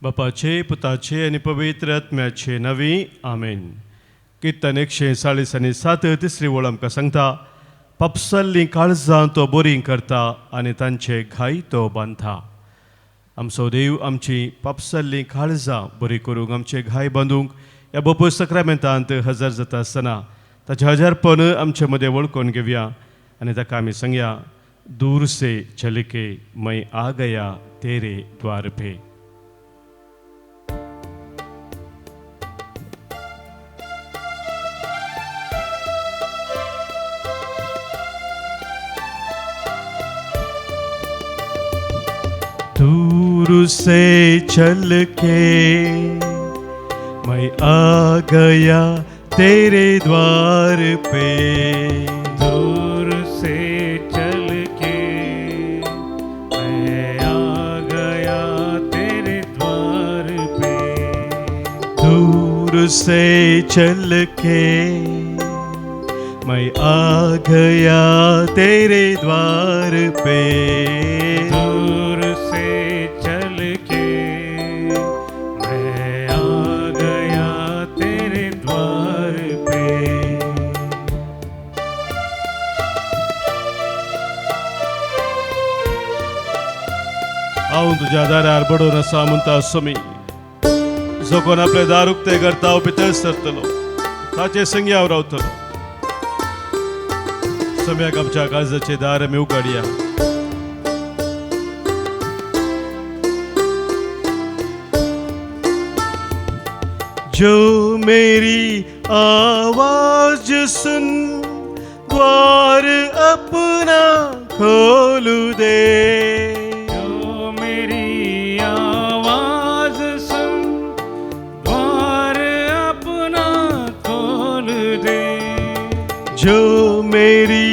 बापाचे, पुताचे आणि पवित्र आत्म्याचे नवी आमेन. कीर्तन 147 तिसरी ओळ आमकां सांगता, पापसल्लीं काळजां तो बोरीं करता आनी तांचे घाई तो बांदता. आमचो देव आमची पापसल्लीं काळजां बरी करूंक, आमचे घाय बांदूंक ह्या बापूय सक्रामेंतांत हजर जाता आसतना ताचे हजारपण आमचे मदें वळखून घेवया आनी ताका आमी सांगया, दूर से चल के मैं आ गया तेरे द्वार पे. दूर से चल के मैं आ गया तेरे द्वार पे. दूर से चल के मैं आ गया तेरे द्वार पे. दूर से चल के मैं आ गया तेरे द्वार पे. दूर से चल के मैं आ गया तेरे द्वार पे. हांव तुज्या दारार बडोवन आसा म्हणटा स्वामी, जो कोण आपले दार उक्ते करता हांव भितर सरतलो, ताचे संगी हांव रावतलो. सम्याक आमच्या काळजाचे दार आमी उगडया. जो मेरी आवाज सुन द्वार अपना खोल दे. जो मेरी आवाज सुन द्वार अपना खोल दे. जो मेरी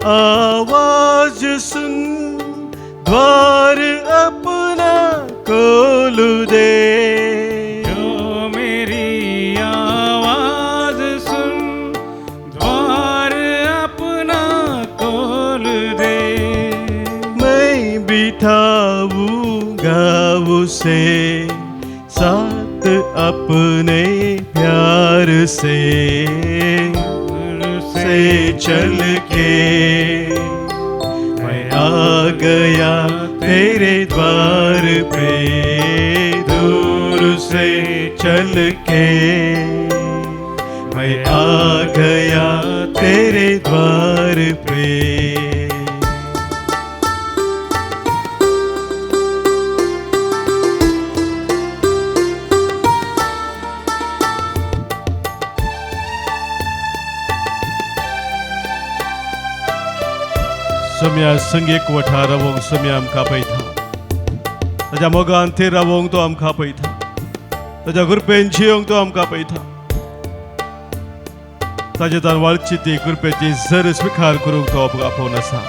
आवाज सुन द्वार अपना खोल दे. जो मेरी आवाज सुन द्वार अपना खोल दे. मैं बिठाऊंगा उसे साथ अपने प्यार से. चल के मैं आ गया तेरे द्वार पे. दूर से चल के मैं आ गया तेरे द्वार पे. सम्या संगीक वठार रावोंक सम्या आमकां पळयता. ताच्या मोगान थेर रावोंक तो आमकां पळयता. ताच्या कृपेन जियोंक तो आमकां पळयता. ताचे तान वाळची ती कृपेची झर स्विकार करूंक तो आपोवन आसा.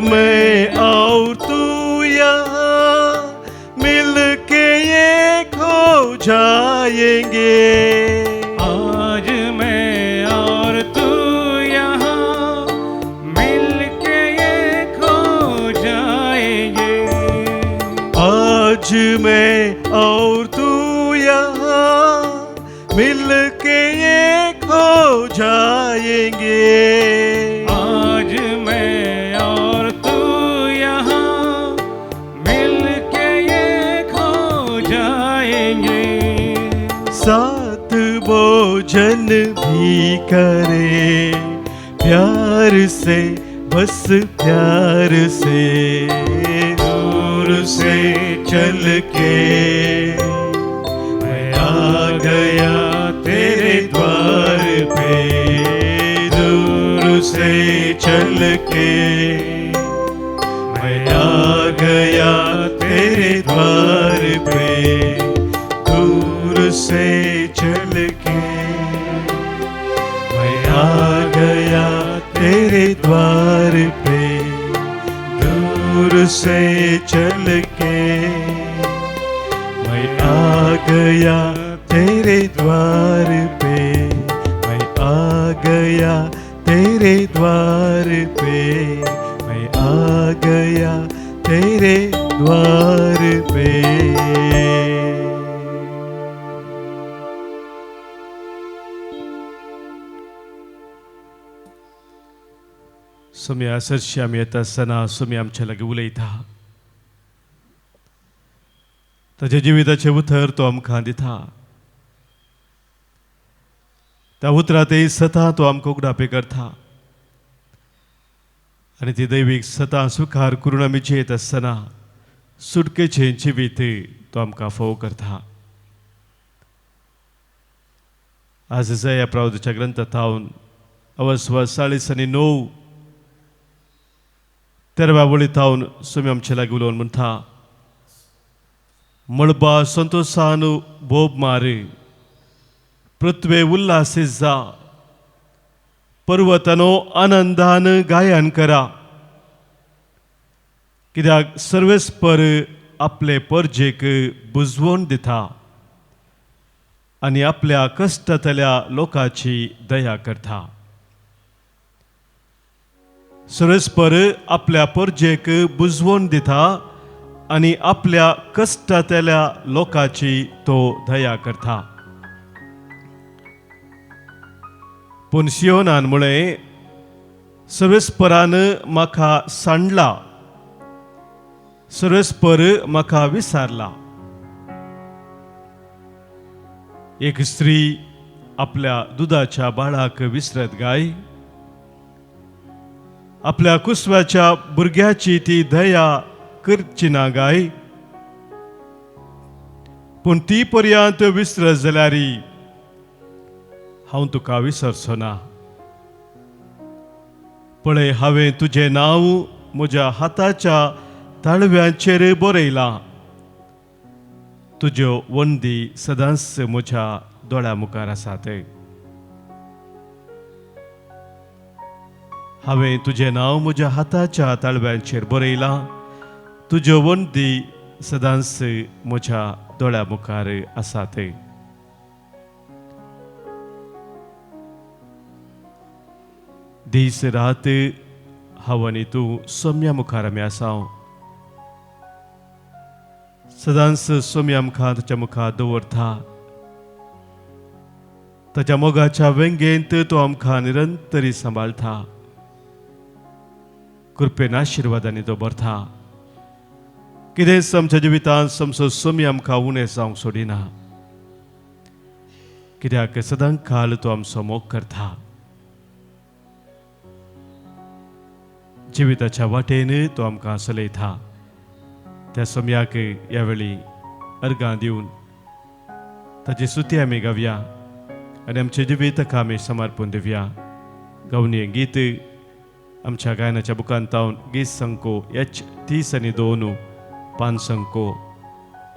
मैं और तू यहाँ मिल के ये खो जाएंगे. आज मैं और तू यहाँ मिल के ये खो जाएंगे. आज मैं और तू यहाँ मिल के ये खो जाएंगे. आज मैं और तू यहाँ मिल के ये खो जाएंगे. साथ भोजन भी करे प्यार से, बस प्यार से. दूर से चल के मैं आ गया तेरे द्वार पे. दूर से चल के मैं आ गया तेरे द्वार पे. दूर से चल के मैं आ गया तेरे द्वार पे. दूर से चल के मैं आ गया तेरे द्वार पे, मैं आ गया तेरे द्वार पे, मैं आ गया तेरे द्वार पे। सुम्या सरशी आमी येता आसतना सुमी आमच्या लागीं उलयता, ताच्या जिविताचें उतर तो आमकां दिता, त्या उतरांतय सतां तो आमकां उगडापे करता आनी ती दैवीक सतां स्विकार करून आमी जियेत आसतना सुटकेचें जिवीत तो आमकां फोव करता. आज इसाया प्रवादीच्या ग्रंथांत अवस्वास 40:9 13व्या वळींत सुमी आमचे लागीं उलोवन म्हणटा, मळबा संतोषान बोब मार, पृथ्वे उल्हासीत जा, पर्वतानो आनंदान गायन करा, कित्याक सर्वेस्पर आपले परजेक बुजवण दिता आनी आपल्या कश्टांतल्या लोकांची दया करता. सर्वेस्पर आपल्या परजेक बुजवण दिता आनी आपल्या कश्टांतल्या लोकांची तो दया करता. पूण सियोनान म्हळें, सर्वेस्परान म्हाका सांडला, सर्वेस्पर म्हाका विसारला. एक स्त्री आपल्या दुदाच्या बाळाक विसरत गाय, आपल्या कुसव्याच्या भुरग्याची ती दया करची ना गाय, पूण ती पर्यंत विसरत जाल्यार हांव तुका विसरचो ना. पळय, हांवें तुजें नांव म्हज्या हाताच्या ताळव्यांचेर बरयलां, तुज्यो वंदी सदांच म्हज्या दोळ्या मुखार आसात. हांवें तुजें नांव म्हज्या हाताच्या ताळव्यांचेर बरयलां, तुज्यो वंदी सदांच म्हज्या दोळ्या मुखार आसात. दीस रात हांव आनी तूं सोम्या मुखार आमी आसाव. सदांच सोमी आमकां ताच्या मुखार दवरता. ताच्या मोगाच्या वेंगेंत तो आमकां निरंतरी सांबाळटा. कृपेन आशिर्वादांनी तो भरता. कितेंच आमच्या जिवितांत समसो सोमी आमकां उणें जावंक सोडिना, कित्याक सदां काल तो आमचो मोग करता. जिविताच्या वाटेन तो आमकां चलयता. त्या सोम्याक ह्या वेळी अर्गां दिवन ताची स्तुती आमी गावया आनी आमचे जिवीत आमी समर्पण दिवया. गावनी गीत आमच्या गायनाच्या बुकांत गीत संको H30:2, पान संको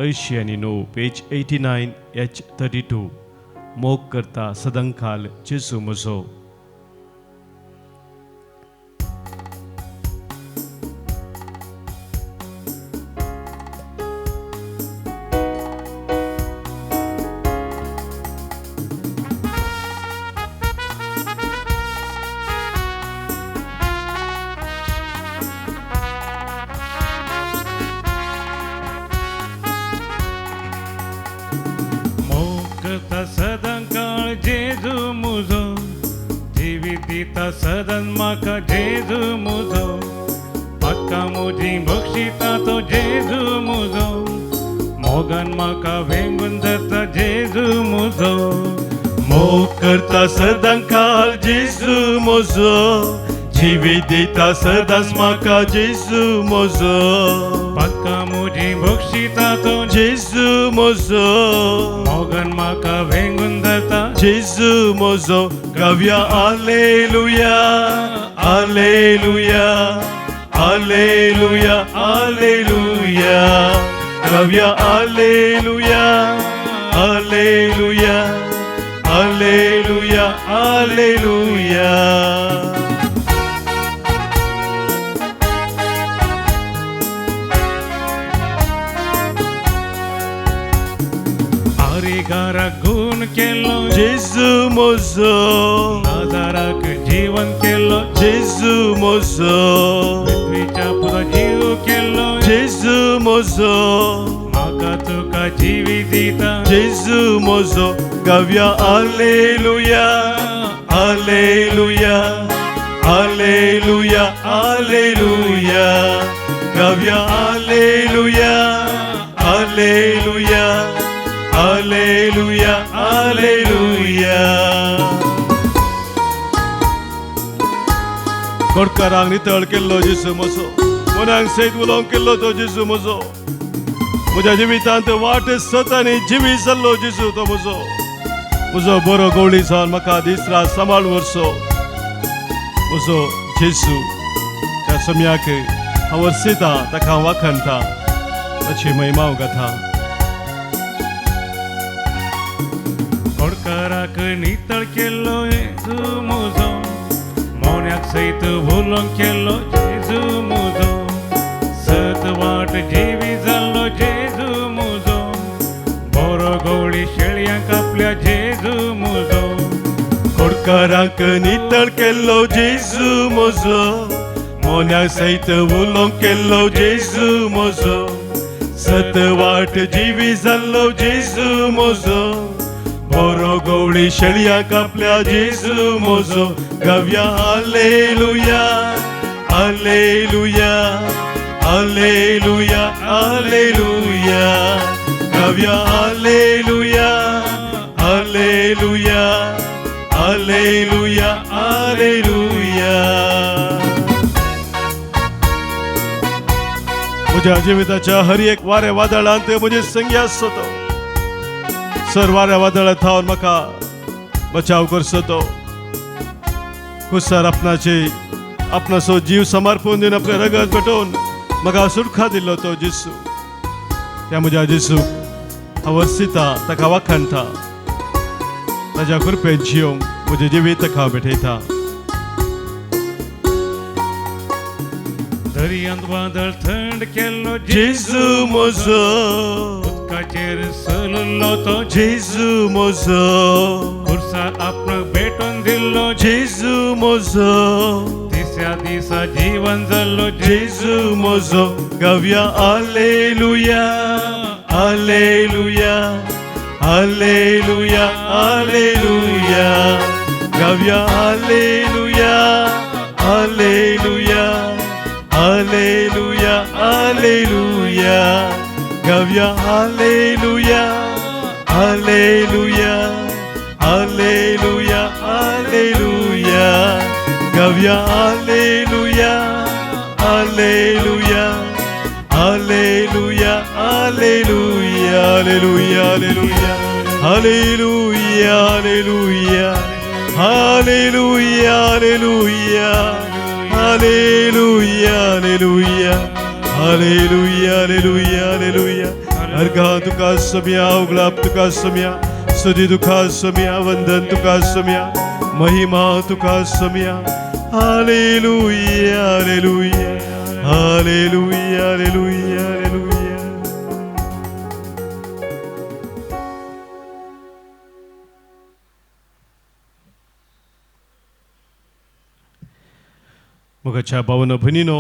80:9, पेज 89 H32. मोग करता सदांकाल जेजू म्हजो. सदांकाळ जेजू मुजो, जिवीत दिता सदां म्हाका जेजू मुजो, म्हाका म्हजी बक्षिता तो जेजू मुजो, मोगान म्हाका वेंगून जाता जेजू मुजो. मोग करता सदांकाळ जेजू म्हजो, जिवीत दिता सदांच म्हाका जेजू म्हजो, म्हाका म्हजी बक्षिता तो जेजू म्हजो, मोगान म्हाका वेंगून जाता जेजू म्हजो. गावया हालेलुया, हालेलुया, हालेलुया, हालेलुया. गावया हालेलुया, हालेलुया, हालेलुया, हालेलुया. भिकाराक खून केलो जेजू म्हजो आजाराक जीवन केलो जेजू म्हजो पृथ्वीच्या पुरो जीव केलो जेजू म्हजो म्हाका तुका जिवी दिता जेजू म्हजो गावया हालेलुया हालेलुया हालेलुया हालेलुया गावया हालेलुया हालेलुया हालेलुया हालेलुया कोडकारांक नितळ केल्लो जेजू म्हजो मनाक सैत उलोवंक केल्लो तो जेजू म्हजो म्हज्या जिवितांत वाट सतांनी जिवी जाल्लो जेजू तो म्हजो बरो गवळी जावन म्हाका दीस रात सांबाळ व्हरसो म्हजो जेजू त्या समयाक हांव वर्सिता ताका हांव वाखणटा ताची महिमा हांव गाता कोडकाराक नितळ केल्लो जेजू म्हजो मोन्याक सैत उलोवंक केल्लो जेजू म्हजो सत वाट जिवी जाल्लो जेजू म्हजो बरो गवळी शेळयांक आपल्या जेजू म्हजो कोडकारांक नितळ केल्लो जेजू म्हजो मोन्याक सैत उलोवंक केल्लो जेजू म्हजो सत वाट जिवी जाल्लो जेजू म्हजो बरो गवळी शेळयांक आपल्या जेजू म्हजो गावया हालेलुया हालेलुया हालेलुया हालेलुया गावया हालेलुया हालेलुया हालेलुया हालेलुया म्हज्या जिविताच्या हर एक वाऱ्या वादळांत म्हजे संगी आसचो तो सर वाऱ्या वादळांत थावन म्हाका बचाव करचो तो खुशार आपणाचो जीव समर्पण दिवन आपले रगत पेटोवन म्हाका सुटका दिल्लो तो जेजू त्या म्हज्या जेजूक हांव वर्सिता ताका वाखणटा ताज्या कृपेन जियोंक म्हजें जिवीत ताका हांव भेटयता दर्यांत वादळ थंड केल्लो जेजू म्हजो उदकाचेर चललो तो जेजू म्हजो खुर्सार आपणाक भेटोवन दिल्लो जेजू म्हजो तिसऱ्या दिसा जीवन जाल्लो जेजू म्हजो गावया हालेलुया हालेलुया हालेलुया हालेलुया गावया हालेलुया हालेलुया हालेलुया हालेलुया गावया हालेलुया हालेलुया हालेलुया हालेलुया गावया hallelujah hallelujah hallelujah hallelujah hallelujah hallelujah hallelujah hallelujah hallelujah hallelujah hallelujah hallelujah hallelujah hallelujah अर्घा तुका सम्या उगलाप तुका सम्या स्तुती तुका सम्या वंदन तुका सम्या महिमा तुका सम्या hallelujah hallelujah hallelujah hallelujah hallelujah मोगाच्या भावन भयणीनो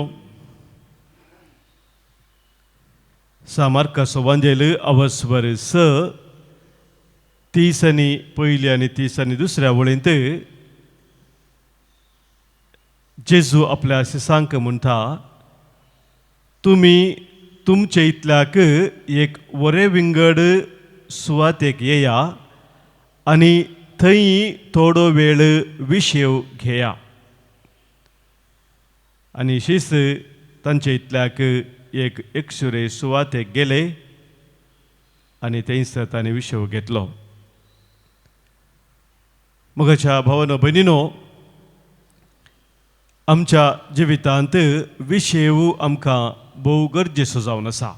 सामार्काचो वांजेल अवस्वर 30 आनी पयली आनी 30 आनी दुसऱ्या वळींत जेजू आपल्या शिसांक म्हणटा तुमी तुमचे इतल्याक एक वरे विंगड सुवातेक येया आनी थंय थोडो वेळ विशेव घेया आनी शिस तांचे इतल्याक एक एकसुरे सुवातेक गेले आनी थंयसर तांणी विशेव घेतलो मोगाच्या भावन भयणीनो आमच्या जिवितांत विशेव आमकां भोव गरजेचो जावन आसा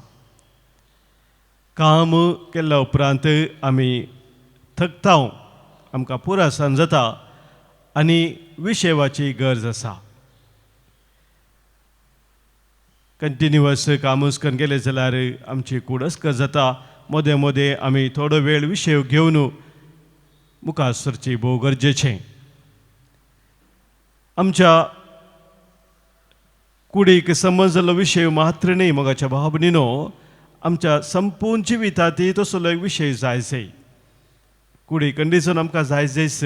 काम केल्या उपरांत आमी थकता आमकां पुरासान जाता आनी विशेवाची गरज आसा कंटिन्युअस कामूस करून गेले जाल्यार आमची कूड अस्कर जाता मदें मदें आमी थोडो वेळ विशय घेवन मुखार सरची भोव गरजेचें. आमच्या कुडीक समजलो विशय मात्र न्ही मोगाच्या भाव भयणीनो, आमच्या संपूर्ण जिवितांतय तसलो एक विशय जायचे. कुडी कंडिशन आमकां जायजेच,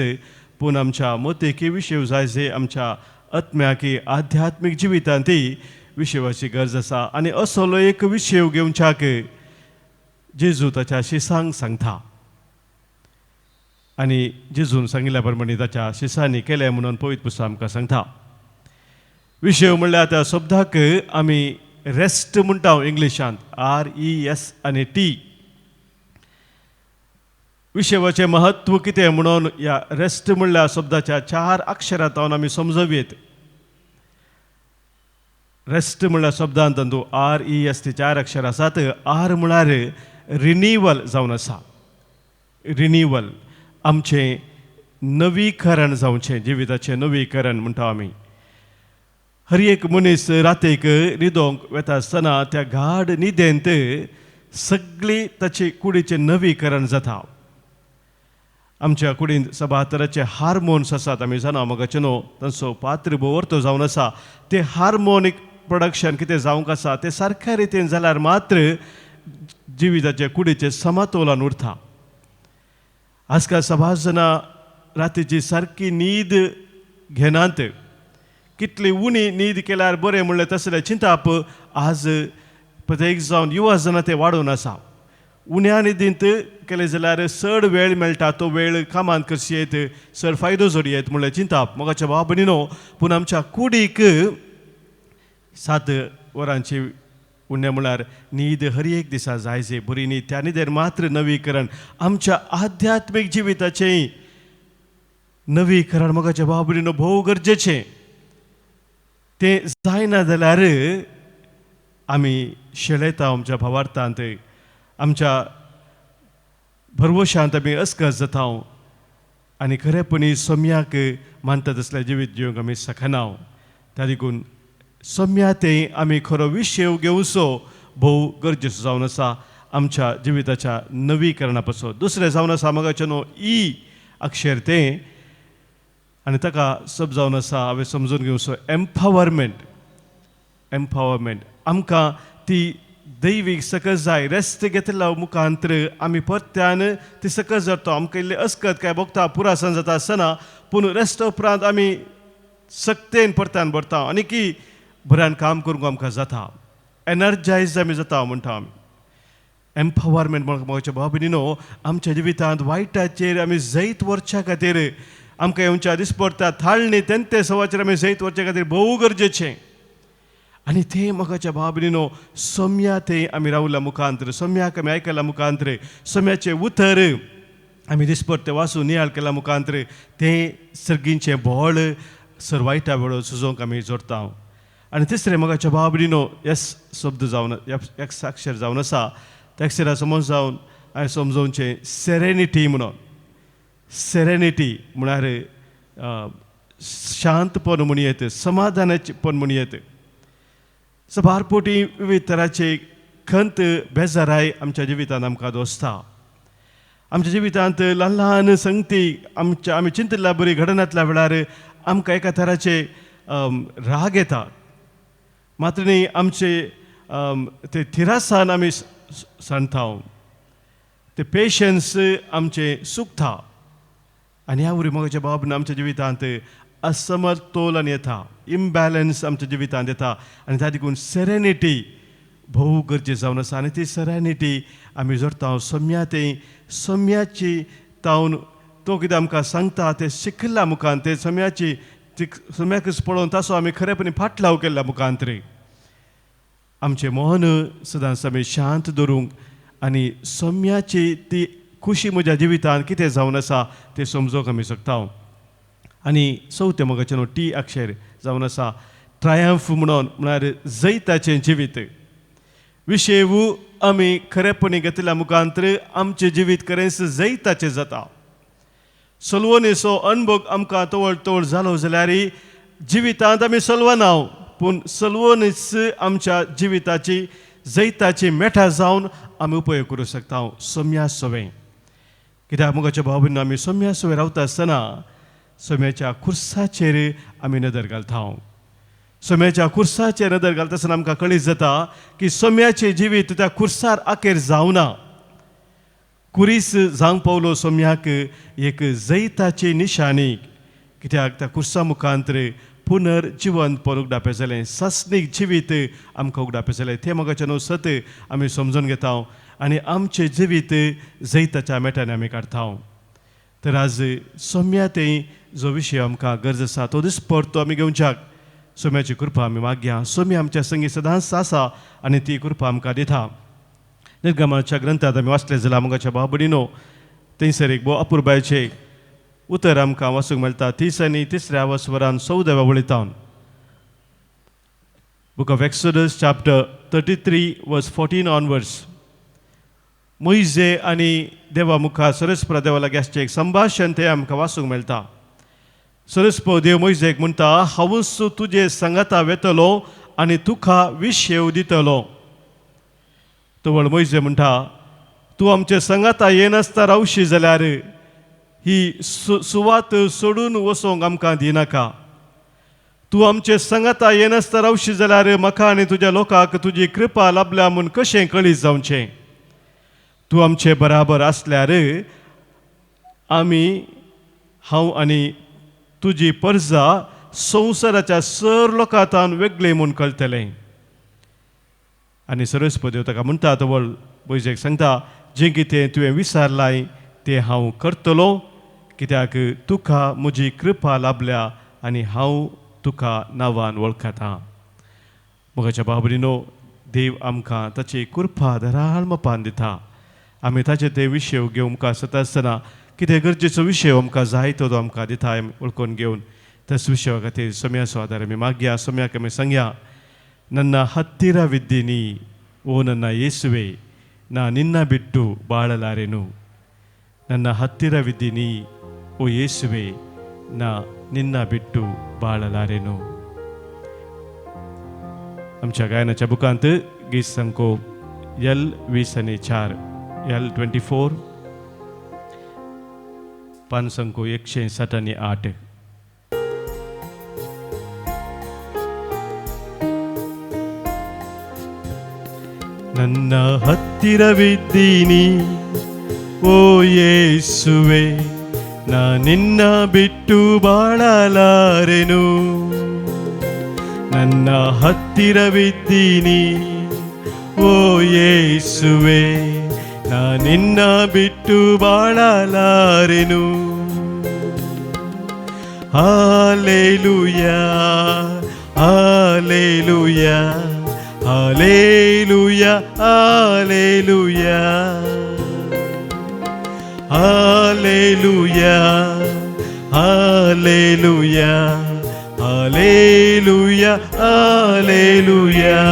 पूण आमच्या मोतेकी विशय जायचे, आमच्या आत्म्याकी आध्यात्मीक जिवितांतय विशयाची गरज आसा. आनी असलो एक विशय घेवच्याक जेजू ताच्या शिसांक सांगता. आनी जेजून सांगिल्ल्या प्रमाणे ताच्या शिसांनी केलें म्हणून पवित्र पुस्तक आमकां सांगता. विशय म्हणल्यार त्या शब्दाक आमी रेस्ट म्हणटा इंग्लिशांत, RES आनी T. विशयाचें महत्व कितें म्हणून ह्या रेस्ट म्हणल्या शब्दाच्या 4 अक्षरांत आमी समजवेत. रेस्ट म्हणल्यार शब्दांत तातूंत RES ती 4 अक्षरां आसात. R म्हळ्यार रिन्यूवल जावन आसा. रिन्यूवल आमचें नवीकरण जावचें, जिविताचें नवीकरण म्हणटा आमी. हर एक मनीस रातीक न्हिदोंक वेता आसतना त्या गाढ न्हिदेंत सगळी ताची कुडीचें नवीकरण जाता. आमच्या कुडींत सभा तराचे हार्मोन्स आसात, आमी जाणा मोगाचें न्हू, तांचो पात्र भोवरतो जावन आसा. ते हार्मोनीक प्रोडक्शन कितें जावंक आसा तें सारक्या रितीन जाल्यार मात्र जिविताचे कुडीचें समतोलन उरता. आजकाल सभास जाणां रातीची सारकी न्हीद घेनात. कितली उणी न्हीद केल्यार बरें म्हणलें तसलें चिंताप आज प्रत्येक जावन युवा जाणां ते वाडून आसा. उण्या न्हिदींत केलें जाल्यार चड वेळ मेळटा, तो वेळ कामांत करची येत, चड फायदो जोडयेत म्हणलें चिंताप. मोगाच्या भाव भयणीनो, पूण आमच्या कुडीक 7 वरांची उणें म्हळ्यार न्हीद हर एक दिसा जायचे, बरी न्हीद. त्या न्हिदेर मात्र नवीकरण, आमच्या आध्यात्मीक जिविताचें नवीकरण मोगाच्या भाव भयणीनो भोव गरजेचें. तें जायना जाल्यार आमी शेळयता आमच्या भावार्थांत, आमच्या भरवशांत आमी अस्कत जाता आनी खरेपणी सोम्याक मानता तसलें जिवीत जिवंक आमी शकना. त्या देखून सोम्यातें आमी खरो विशय घेवचो भोव गरजेचो जावन आसा आमच्या जिविताच्या नवीकरणा पासून. दुसरें जावन आसा मोगाचें न्हू E अक्षर तें, आनी ताका सब जावन आसा हांवें समजून घेवचो एम्पावरमेंट. एम्पावरमेंट आमकां ती दैवीक सकस जाय. रेस्ट घेतल्या मुखांतर आमी परत्यान ती सकस जाता. आमकां इल्लें अस्कत काय भोगता पुरासन जाता आसतना, पूण रेस्ट उपरांत आमी सक्तेन परत्यान भरता आनी की बऱ्यान काम करूंक आमकां जाता, एनर्जायज आमी जाता म्हणटा आमी. एम्पावरमेंट मोगाच्या भाव भयणीनो, आमच्या जिवितांत वायटाचेर आमी जैत व्हरच्या खातीर आमकां येवच्या दिसपडटा थाळणी तेंते सवाचेर आमी जैत व्हरचे खातीर भोव गरजेचें. आनी तें मोगाच्या भाव भयणीनो सोम्या तें आमी रावल्या मुखांतर, सोम्याक आमी आयकल्या मुखांतर, सोम्याचें उतर आमी दिसपडटे वाचून नियाळ केल्या मुखांतर तें सर्गींचें बोळ सर वायटा वेळो सुजोवंक आमी जोडटा. आनी तिसरें मोगाच्या भाव भयणीनो एस शब्द जावन एक्स अक्षर जावन आसा. त्या अक्षरा समज जावन हांवें समजोवचें सेरेनिटी म्हणून. सेरेनिटी म्हळ्यार शांतपण म्हणयेत, समाधानाचेपण म्हणयेत. सबारपोटी विविध तरांचे खंत बेजाराय आमच्या जिवितांत आमकां दोसता. आमच्या जिवितांत ल्हान ल्हान संगती आमी चिंतिल्ल्या बरी घडनातल्या वेळार आमकां एका तराचे राग येता. मात्र न्ही आमचे ते थिरासान आमी सांडटा, ते पेशन्स आमचे सुकता. आनी ह्या उरी मोगाच्या बाबन आमच्या जिवितांत असमतोलन येता, इम्बॅलन्स आमच्या जिवितांत येता. आनी त्या देखून सेरेनिटी भोव गरजेची जावन आसा. आनी ती सेरेनिटी आमी जोडटा सोम्या तें, सोम्याची तावन तो कितें आमकां सांगता तें शिकल्या मुखांत, ते सोम्याची सोम्याकच पळोवन ताचो आमी खरेपणी फाटलाव केल्ल्या मुखांतर आमचें मन सदांच आमी शांत दवरूंक आनी सोम्याची ती खुशी म्हज्या जिवितांत कितें जावन आसा तें समजोवंक आमी शकता. आनी चवथें मोगाचें न्हू T अक्षर जावन आसा ट्रायम्फ म्हणून, म्हळ्यार जैताचें जिवीत. विशेवू आमी खरेपणी घेतल्या मुखांतर आमचें जिवीत खरेंच जैताचें जाता. सलवणेचो अणभव आमकां तवळ तवळ जालो जाल्यार जिवितांत आमी सलवनाव, पूण सलवणीच आमच्या जिविताची जैताची मेठा जावन आमी उपयोग करूं शकता सोम्या सवे. कित्याक मुगाच्या भाव भयणीनो, आमी सोम्या सवे रावता आसतना सोम्याच्या खुर्साचेर आमी नदर घालता. सोम्याच्या खुर्साचेर नदर घालता आसतना आमकां कळीत जाता की सोम्याचें जिवीत त्या खुर्सार आखेर जावना. कुरीस जावंक पावलो सोम्याक एक जैताची निशाणी. कित्याक त्या खुर्सा मुखांतर पुनर्जीवन पळोवंक दापय जालें, सस्नीक जिवीत आमकां उगडापय जालें. तें मोगाचें न्हू सत आमी समजून घेता आनी आमचें जिवीत जैताच्या मेटांनी आमी काडटा. तर आज सोम्या तें जो विशय आमकां गरज आसा तो दीस परतो आमी घेवच्याक सोम्याची कृपा आमी मागया. सोम्या आमच्या संगी सदांच आसा आनी ती कृपा आमकां दिता. निर्गमाच्या ग्रंथांत आमी वाचलें जाल्यार मोगाच्या भाव भयणीनो, थंयसर एक भोव अपुरबायेचें उतर आमकां वाचूंक मेळटा. 30 आनी 3 वसवरान 14 वळितावन. Book of Exodus chapter 33 verse 14 onwards. मोइजे आनी देवा मुखार सरस्परा देवा लागीं एक संभाशण तें आमकां वाचूंक मेळटा. सरस्पो देव मोइजेक म्हणटा, हांवूच तुजे सांगाता वेतलो आनी तुका विशेव दितलो. तो व्हड मोइजे म्हणटा, तूं आमचे सांगाता येनासता रावशी जाल्यार ही सुवात सोडून वचोंक आमकां दिनाका. तूं आमचे सांगाता येनासता रावशी जाल्यार म्हाका आनी तुज्या लोकांक तुजी कृपा लाभल्या म्हूण कशें कळीत जावचें. तूं आमचे बराबर आसल्यार हांव आनी तुजी परजा संवसाराच्या सर लोकांतान वेगळे म्हूण कळटलें. आनी सरस्वती ताका म्हणटा, तो व्हड मोइजेक सांगता, जें कितें तुवें विचारलां तें हांव करतलो, कित्याक तुका म्हजी कृपा लाभल्या आनी हांव तुका नांवान वळखता. मोगाच्या भाव भयणीनो, देव आमकां ताची कृपा धराळ मोपान दिता. आमी ताचे ते विशय घेवंक सता आसतना कितें गरजेचो विशय आमकां जाय तो आमकां दिता वळखून घेवन तस विशया खातीर सोम्याचो आदार आमी मागया. सोम्याक आमी सांगया, ನನ್ನ ಹತ್ತಿರವಿದ್ದೀನಿ ಓ ನನ್ನ ಯೇಸುವೆ, ನಾ ನಿನ್ನ ಬಿಟ್ಟು ಬಾಳಲಾರೆನು. ನನ್ನ ಹತ್ತಿರವಿದ್ದೀನಿ ಓ ಯೇಸುವೆ, ನಾ ನಿನ್ನ ಬಿಟ್ಟು ಬಾಳಲಾರೆನು. आमच्या गायनाच्या बुकांत गीत संको L20 L24 पान संको 107 ನನ್ನ ಹತ್ತಿರವಿದ್ದೀನಿ ಓ ಯೇಸುವೆ, ನಾ ನಿನ್ನ ಬಿಟ್ಟು ಬಾಳಲಾರೆನು. ನನ್ನ ಹತ್ತಿರವಿದ್ದೀನಿ ಓ ಯೇಸುವೆ, ನಾ ನಿನ್ನ ಬಿಟ್ಟು ಬಾಳಲಾರೆನು. Hallelujah hallelujah Hallelujah, hallelujah, hallelujah, hallelujah, hallelujah, hallelujah.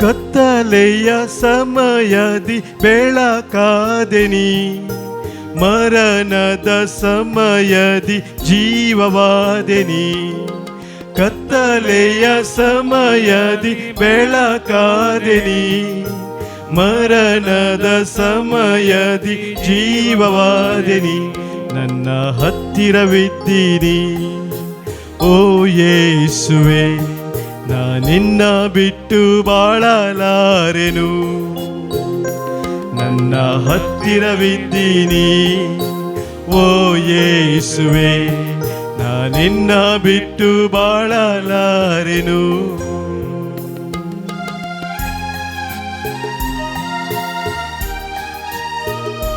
ಕತ್ತಲೆಯ ಸಮಯದಿ ಬೆಳಕಾದೆನಿ, ಮರಣದ ಸಮಯದಿ ಜೀವವಾದೆನಿ. ಕತ್ತಲೆಯ ಸಮಯದಿ ಬೆಳಕಾದೆನಿ, ಮರಣದ ಸಮಯದಿ ಜೀವವಾದೆನಿ. ನನ್ನ ಹತ್ತಿರವಿದ್ದೀನಿ ಓ ಯೇಸುವೆ, ನಾ ನಿನ್ನ ಬಿಟ್ಟು ಬಾಳಲಾರೆನು. ನನ್ನ ಹತ್ತಿರವಿದ್ದೀನಿ ಓ ಯೇಸುವೆ, ನಾ ನಿನ್ನ ಬಿಟ್ಟು ಬಾಳಲಾರೆನು.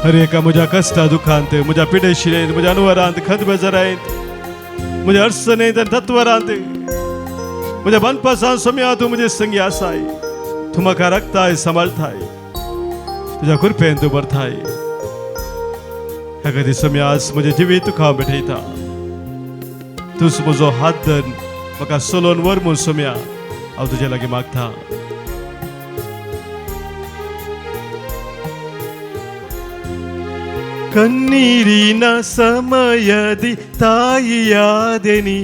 हर एका म्हज्या कश्टा दुखांत, म्हज्या पिडेशिरेंत, म्हज्या अनवरांत, खंत बेजारांत, म्हज्या अडचणींत आनी तत्वरांत, म्हज्या बांदपासान सोम्या तूं म्हजे संगी आसाय. तूं म्हाका राखताय, सांबाळताय, तुज्या कृपेन तूं भरताय. ह्या खातीर सोम्या आज म्हजें जिवीत तुका हांव भेटयता. तूंच म्हजो हात धर, म्हाका सोलोन व्हर म्हूण सोम्या हांव तुजे लागीं मागता. ಕಣ್ಣೀರಿನ ಸಮಯದಿ ತಾಯಿಯಾದೆನಿ,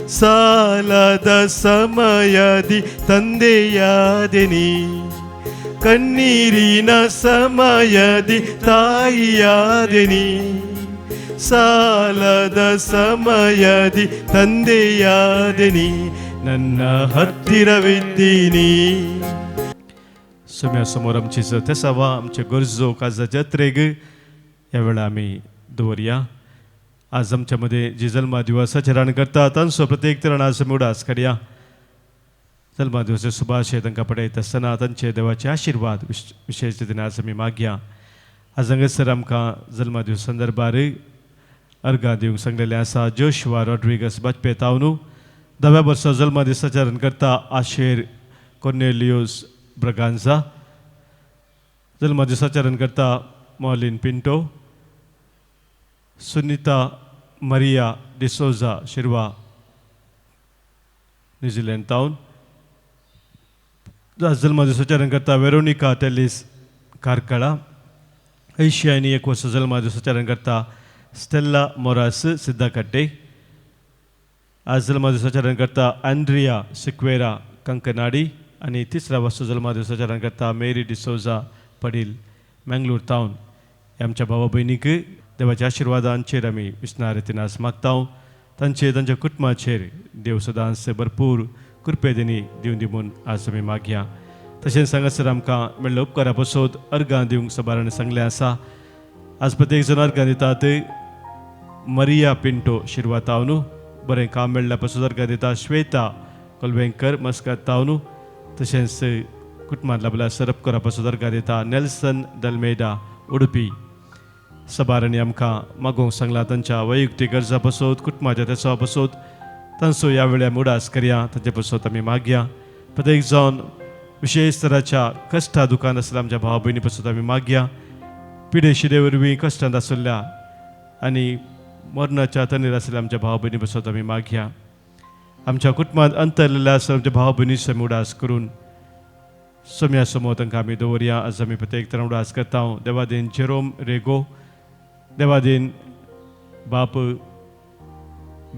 ಸಾಲದ ಸಮಯದಿ ತಂದೆಯಾದೆನಿ, ಕಣ್ಣೀರಿನ ಸಮಯದಿ ತಾಯಿಯಾದೆನಿ, ಸಾಲದ ಸಮಯದಿ ತಂದೆಯಾದೆನಿ, ನನ್ನ ಹತ್ತಿರವಿದ್ದೀನಿ. समोर आमची सत्यसावा आमचे गरजो काळजाच्या जत्रेक ह्या वेळा आमी दवरया. आज आमच्यामध्ये जी जल्मा दिवसाचे रान करता तांचो प्रत्येक तरण आज आमी उडास काडया. जल्मा दिवसाचे सुभाशय तांकां पळयता आसतना तांचे देवाचे आशिर्वाद विशेष रितीन आज आमी मागया. आज हांगासर आमकां जल्मा दिवसा संदर्भार अर्गां दिवंक सांगलेलें आसा. जोशुआ रॉड्रिगस बाजपेतावनू 10व्या वर्सा जल्मा दिसाचे रान करता. आशेर कॉर्नेलियोस ब्रगांझा जल्मा दिसाचे रान करता. Mollin Pinto, Sunita Maria D'Souza Shirva New Zealand town. जल्मा दिसाचे रान करता. वेरोनिका टेलिस कारकळा. 81 वर्सां जल्मा दिसाचे रान करता. स्टेल्ला मोरास सिद्धाकट्टे. आज जल्मा दिसाचे रान करता. अँड्रिया सिक्वेरा कंकनाडी. आणि 3रा वर्सा जल्मा दिवसाच्या रान करता. मेरी डिसोजा पडील मंगळूर टाउन. आमच्या भावा भयणीक देवाच्या आशिर्वादांचेर आमी विस्तार रितीन आज मागता. तांच्या कुटुंबाचेर देव सदांच भरपूर कृपेदिनी दिवन दिवून आज आमी मागया. तशेंच हांगासर आमकां मेळ्ळ्या उपकारा पासत अर्गां दिवंक सभारान सांगलें आसा. आज प्रत्येक जण अर्गां दितात. मरिया पिंटो शिरवा तावनू बरें काम मेळ्ळ्या पासत अर्गां दिता. श्वेता कोलवेंकर मस्कात तावनू. तशेंच कुटुंबांतल्या आपल्या सरपकरा पासत अर्गां दिता. नेल्सन दलमेडा उडुपी. सभारांनी आमकां मागोवंक सांगलां तांच्या वैयक्तीक गरजा पासत कुटुंबाच्या तेसावा पासत तांचो ह्या वेळार आमी उडास करया. तांचे पासत आमी मागया. प्रत्येक जावन विशेष तराच्या कश्टा दुखान आसल्या आमच्या भावा भयणी पासत आमी मागया. पिडे शिडे वरवीं कश्टांत आसल्या आनी मरणाच्या तणेर आसल्या आमच्या भावा भयणी पासत आमी मागया. आमच्या कुटुंबांत अंतरलेल्या आसा आमच्या भावा भयणीचो आमी उडास करून सोम्या समोर तांकां आमी दवरया. आज आमी प्रत्येक तरां उडास करता. देवादीन जेरोम रेगो. देवादीन बाप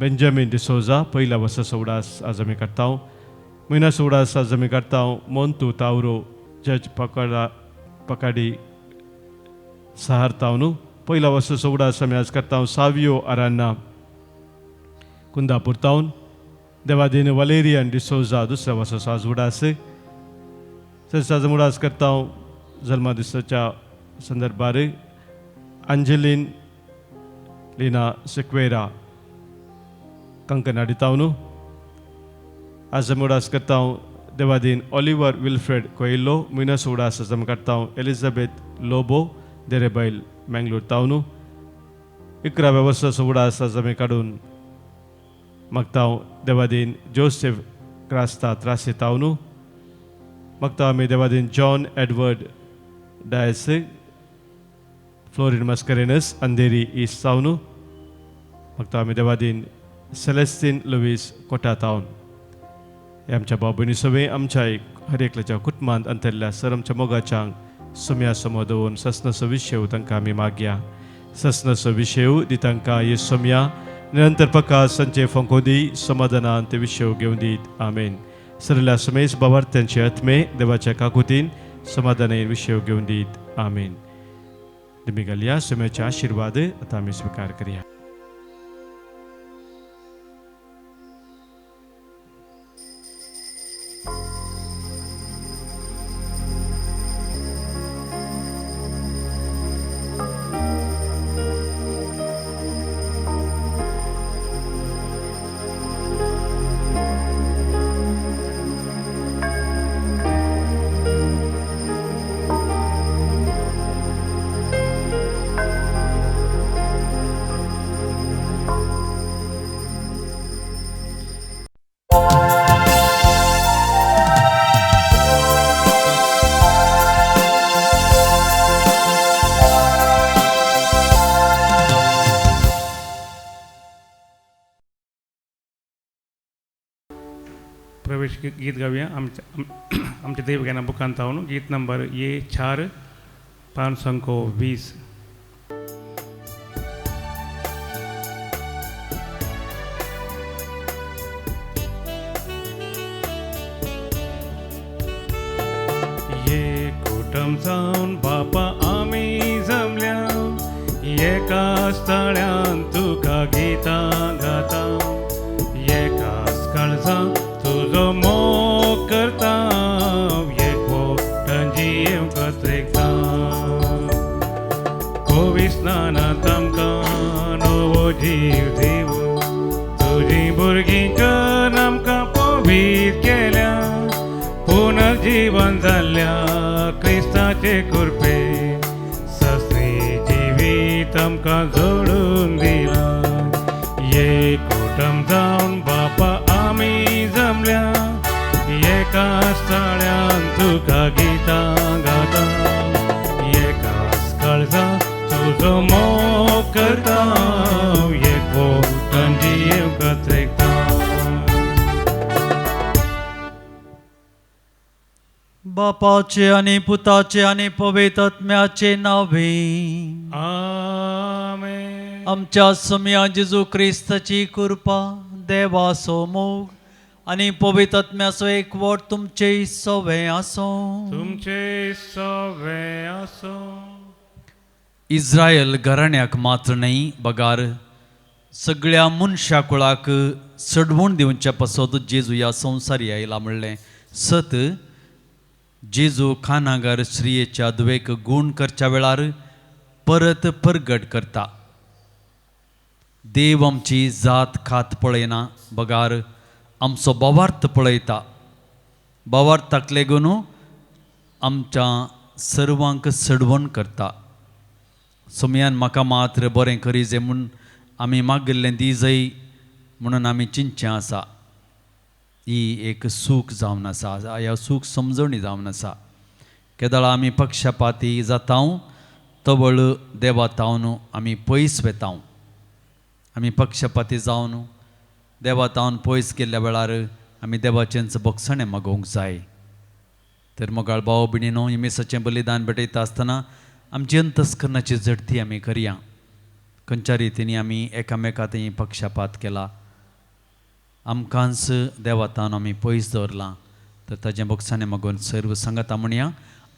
बेंजामीन डिसोजा. पहिल्या वर्साचो उडास आज आमी काडटा. म्हयन्याचो उडास आज आमी काडटा. मोंतू तावरो जज पकाडी सहार तावनू. पहिल्या वर्साचो उडास आमी आज काडटा. सावियो आरान्ना कुंदापूर तावन. देवादीन वलेरियन डिसोजा 2ऱ्या वर्साचो आज उडास. तशेंच आज उडास करता जल्मा दिसाच्या संदर्भार अंजेलीन लिना सिक्वेरा कंकनाडी तावनू. आज आमी उडास करता. देवादीन ऑलिव्हर विल्फ्रेड कोयल्लो. म्हयन्याचो उडास आज आमी काडटा. एलिझाबेथ लोबो देरेबैल मंगळूर तावनू. 11व्या वर्साचो उडास आज आमी काडून मागता. देवादीन जोसेफ क्रास्ता त्रासे तावनू. मागता आमी देवादीन जॉन एडवर्ड डायस फ्लोरिन मस्करेनस अंधेरी ईस्ट तावनू. मागता आमी देवादीन सेलेस्टीन लुईस कोटा तावन. हे आमच्या भाव भयणी सगळे आमच्या हर एकल्याच्या कुटुंबांत अंतरल्या सर आमच्या मोगाच्यांक सोम्या समोर दवरून ससनसो विशय तांकां आमी मागया. ससनसो विशय दी तांकां ये सोम्या निरंतर प्रकाश संचे फंकोदी समाधानान ते विशय घेवन दीत. आमेन. सरल्या समेस बाबार्थ्यांचे आत्मे देवाच्या काकुतीन समाधानान विशय घेवन दीत. आमेन. तुम्ही घालया. सोम्याचे आशिर्वाद आता आमी स्वीकार करया. प्रवेश गीत गाऊया. आमच्या देवगाना बुकांत आहोत. गीत नंबर ये 4 520. कुटुंब जावन बापा आमी जमल्या एकाच तळ्यान तुका गितां गाता एकाच काळजा तुजो मोग करता एकवटान जियेवंक एकता कोवी स्नानांत आमकां नवो जीव दिवं तुजी भुरगीं कर आमकां पवीत केल्या पुनर्जीवन जाल्ल्या क्रिस्ताचे कृपे सस्त्री जिवीत आमकां जोडून दिला एक कुटुंब जावन बापा आमी जमल्या एकाच तळ्यान तुका गितां गाता एकाच काळजा तुजो मोग करता एकवटान जियेवंक एकता बापाचे आणि पुताचे आणि पवित्र आत्म्याचे नावे आमेन. आमच्या सम्या जेजू ख्रिस्ताची कृपा देवाचो मोग आणि पवित्र आत्म्याचो एकवट तुमचे सवे आसो. तुमचे सवे आसो. इस्रायल घराण्याक मात्र न्ही बगार सगळ्या मनशा कुळाक सडवून दिवच्या पासत जेजू ह्या संवसारी आयला म्हणलें सत जेजू खानागार श्रियेच्या दुवेक गूण करच्या वेळार परत परगट करता. देव आमची जात खात पळयना बगार आमचो बोवार्थ पळयता. बोवार्थाक लागून आमच्या सर्वांक सडवण करता. सुमयान म्हाका मात्र बरें करी जे म्हूण आमी मागिल्लें दी जय म्हणून आमी चिंतचे आसा. ही एक सूख जावन आसा. ह्या सूख समजणी जावन आसा. केदळा आमी पक्षपाती जातां तवळ देवातावन आमी पयस वेतां. आमी पक्षपाती जावन देवातावन पयस गेल्ल्या वेळार आमी देवाचेंच बक्षणें मागोवंक जाय. तर मोगाळ भाव भयणीनो इमेसाचें बलिदान भेटयता आसतना आमची अंतस्करणाची झडती आमी करया. खंयच्या रितींनी आमी एकामेकांत पक्षपात केला आमकांच देवातावन आमी पयस दवरलां तर ताजें बक्षाणें मागून सर्व सांगाता म्हणया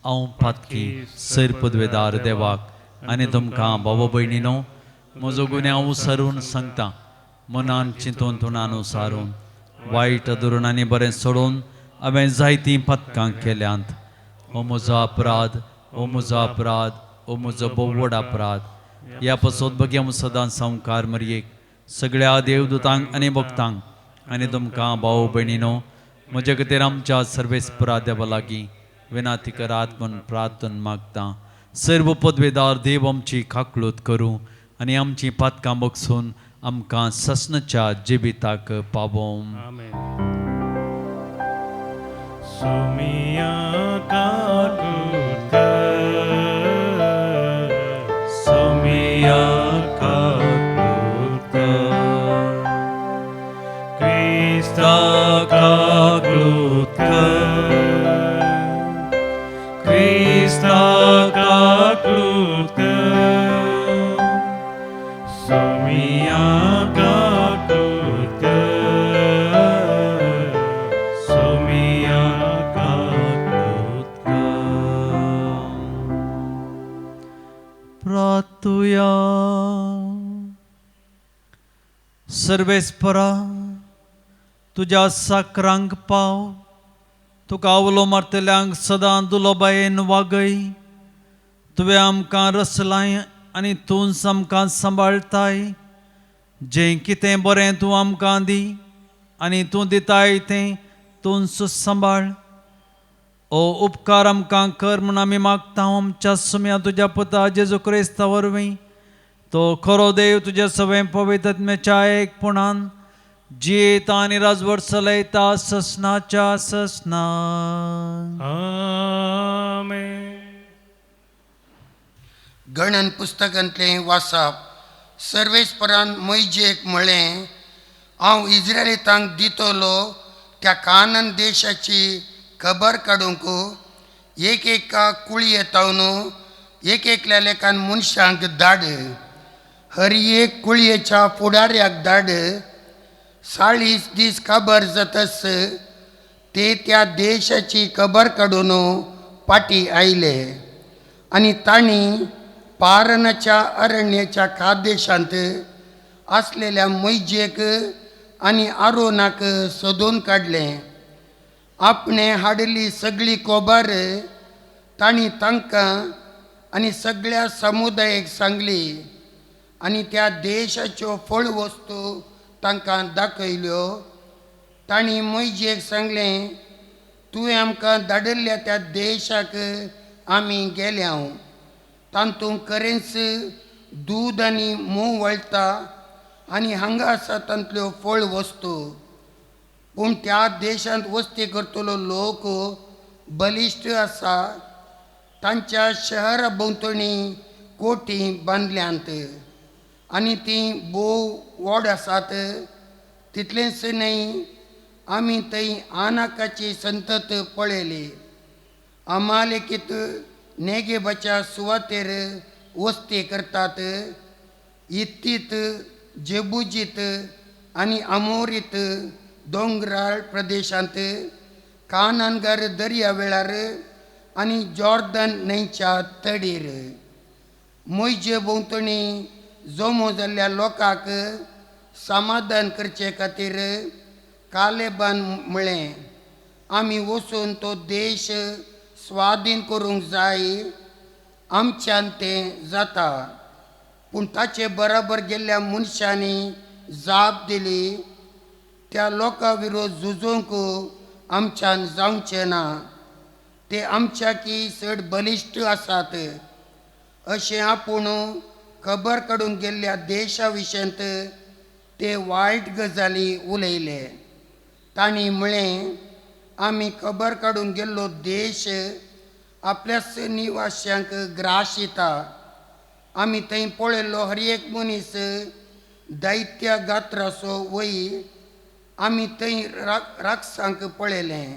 हांव पातकी सैर पदवेदार देवाक आनी तुमकां भाव भयणीनो म्हजो गुन्यांव हांव सरून सांगता. मनान चिंतून तोंडान सारून वायट धरून आनी बरें सोडून हांवें जायतीं पथकां केल्यांत. हो म्हजो अपराध, हो म्हजो अपराध, हो म्हजो बोवड अपराध. ह्या पासत बगी हांव सदांच संवकार मरयेक सगळ्या देवदूतांक आनी भक्तांक आनी तुमकां भाव भयणीनो म्हजे खातीर आमच्या सर्वेस्परा देवा लागीं विनाती करात म्हूण प्रार्थना मागता. सर्व पदवेदार देव आमची खाकळूत करूं आनी आमची पातकां बगसून आमकां ससनच्या जिविताक पावों. आमेन. सोमिया काकूत सोमिया काकूत क्रिस्ता काकूत क्रिस्ता काकूत सोमिया काकूत सोमिया काकूत. प्रार्थुया. सर्वेस्परा तुज्या साकरांक पाव तुका आवलो मारतल्यांक सदां दुलोबायेन वागय. तुवें आमकां रचलाय आनी तूंच आमकां सांबाळताय. जें कितें बरें तूं आमकां दी आनी तूं दिताय तें तूंच सांबाळ. ओ उपकार आमकां कर म्हूण आमी मागता आमच्या सुम्या तुज्या पुता जेजू क्रिस्ता वरवीं. तो खरो देव तुजे सवें पवित्र आत्म्याच्या एकपणान जियेता आनी राजवट चलयता ससनाच्या ससना. आमेन. गणन पुस्तकांतलें वाचप. सर्वेस्परान मोइजेक म्हळें हांव इस्रायलितांक दितलो त्या कानान देशाची खबर काडूंक एक एका कुळी येतावन एक एकल्या लेखान मनशांक धाड. हर एक कुळयेच्या फुडाऱ्याक धाड. 40 दीस खबर जातस ते त्या देशाची खबर काडून पाटी आयले आणि तांणी पारनाच्या अरण्याच्या कादेशांत असलेल्या मैजेक आणि आरोनाक सोदून काडले. आपणे हाडली सगळी कोबार तांणी तांकां आनी सगळ्या समुदायाक सांगली आनी त्या देशाच्यो फळ वस्तू तांकां दाखयल्यो. तांणी मैजेक सांगलें, तुवें आमकां धाडिल्ल्या त्या देशाक आमी गेल्या. तातूंत खरेंच दूद आनी मोव वळटा आनी हांगा आसा तांतल्यो फळ वस्तू. पूण त्या देशांत वस्ती करतलो लोक बलिश्ट आसा. तांच्या शहरा भोंवतणी कोठी बांदल्यांत आनी ती बोव व्हड आसात. तितलेंच न्हय, आमी थंय आनाकाची संतत पळयली. अमालेकीत नेगेबाच्या सुवातेर वस्ती करतात. इत्तीत, जेबुजीत आनी अमोरीत दोंगराळ प्रदेशांत, कानानगार दर्या वेळार आनी जॉर्दन न्हंयच्या तडीर. मैजे भोंवतणी जमो जाल्ल्या लोकांक समाधान करचे खातीर कालेबान म्हळें, आमी वचून तो देश स्वाधीन करूंक जाय. आमच्यान तें जाता. पूण ताचे बराबर गेल्ल्या मनशांनी जाप दिली, त्या लोकां विरोध झुजोवंक आमच्यान जावचें ना. ते आमच्याकी चड बलिश्ट आसात. अशें आपूण खबर काडून गेल्ल्या देशा विशयंत ते वायट गजाली उलयले. तांणी म्हळें, आमी खबर काडून गेल्लो देश आपल्याच निवाश्यांक ग्राशिता. आमी थंय पळयल्लो हर एक मनीस दैत्या गात्राचो वयर. आमी थंय राक्षसांक पळयलें,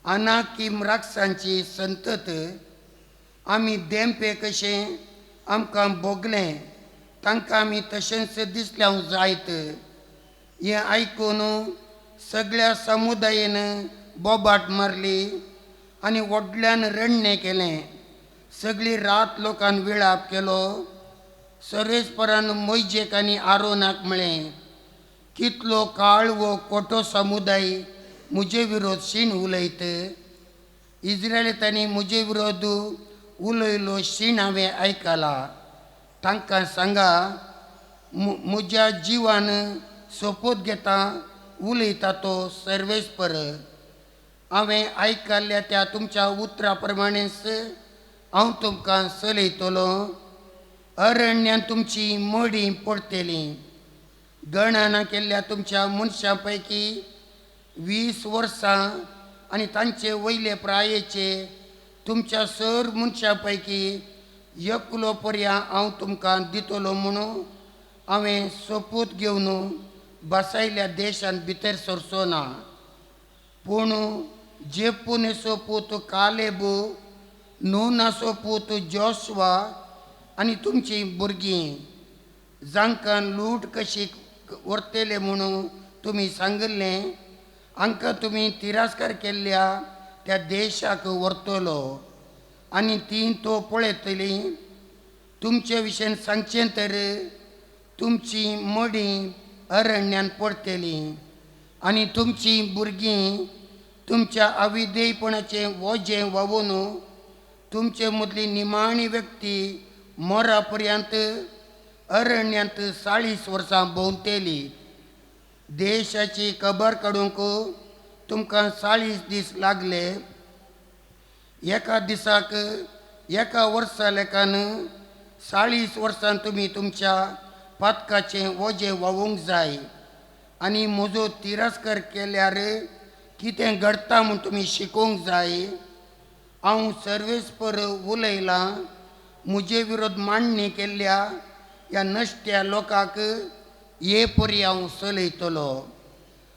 अनाकीम राक्षसांची संतत. आमी देंपे कशें आमकां भोगलें, तांकां आमी तशेंच दिसल्यांक जायत. हें आयकून सगळ्या समुदायान बोबाट मारली आनी व्हडल्यान रडणें केलें. सगळी रात लोकांन विळाप केलो. सर्वेस्परान मैजेक आनी आरोनाक म्हळें, कितलो काळ वो खोटो समुदाय म्हजे विरोध शीण उलयत. इस्रायेलींनी म्हजे विरोध उलयलो शीण हांवें आयकला. तांकां सांगा, म्हज्या जिवान सोपोत घेता उलयता तो सर्वेस्पर. हांवें आयकल्ल्या त्या तुमच्या उतरा प्रमाणेच हांव तुमकां चलयतलो. अरण्यान तुमची मडीं पडटलीं. गणना केल्ल्या तुमच्या मनशां पैकी 20 वर्सां आनी तांचे वयले प्रायेचे तुमच्या सर मनशां पैकी एकलो पर्या हांव तुमकां दितलो म्हणून हांवें सोपूत घेवन बसयल्ल्या देशांत भितर सरचो ना. पूण जेपुनेचो पूत कालेब, नूनाचो पूत जोशुआ आनी तुमची भुरगीं, जांकां लूट कशी व्हरतले म्हणून तुमी सांगिल्लें, हांकां तुमी तिरस्कार केल्ल्या त्या देशाक व्हरतलो आनी ती तो पळयतली. तुमचे विशयन सांगचें तर तुमची मडीं अरण्यान पडटलीं आनी तुमची भुरगीं तुमच्या अविधेयपणाचें वजें व्हांवून तुमचे मदली निमाणी व्यक्ती मोरा पर्यंत अरण्यांत 40 वर्सां भोंवतली. देशाची खबर काडूंक तुमकां 40 दीस लागले. एका दिसाक एका वर्सा लेखान 40 वर्सां तुमी तुमच्या पातकाचें वजें व्हांवूंक जाय. आनी म्हजो तिरस्कार केल्यार कितें घडटा म्हूण तुमी शिकोवंक जाय. हांव सर्वेस्पर उलयलां. म्हजे विरोध मांडणी केल्ल्या ह्या नश्ट्या लोकांक हे परी हांव चलयतलो.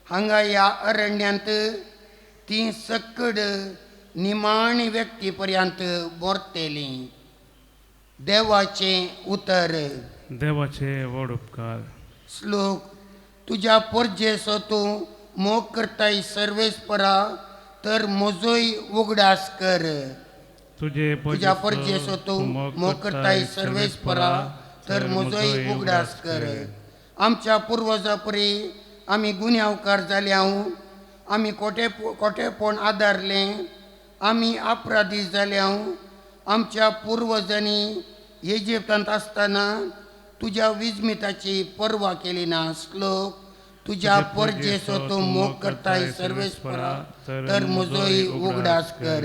हांगा ह्या अरण्यांत ती सक्कड निमाणी व्यक्ती पर्यंत व्हरतलीं. देवाचें उतर. देवाचे व्हड उपकार. श्लोक. तुज्या परजेचो तूं मोग करताय सर्वेस्परा, तर म्हजोय उगडास कर. तुझ्या परजेसो तूं मोग करताय सर्वेस्परा तर म्हजोय उगडास कर. आमच्या पुर्वजां परी आमी गुन्यांवकार जाल्यांव, आमी कोटेपण आदारलें, आमी अपराधी जाल्यांव. आमच्या पुर्वजांनी इजिप्तांत आसतना तुज्या विजमिताची पर्वा केली ना. श्लोक तुज्या परजेसो तूं मोग करताय सर्वेस्परा तर म्हजोय उगडास कर.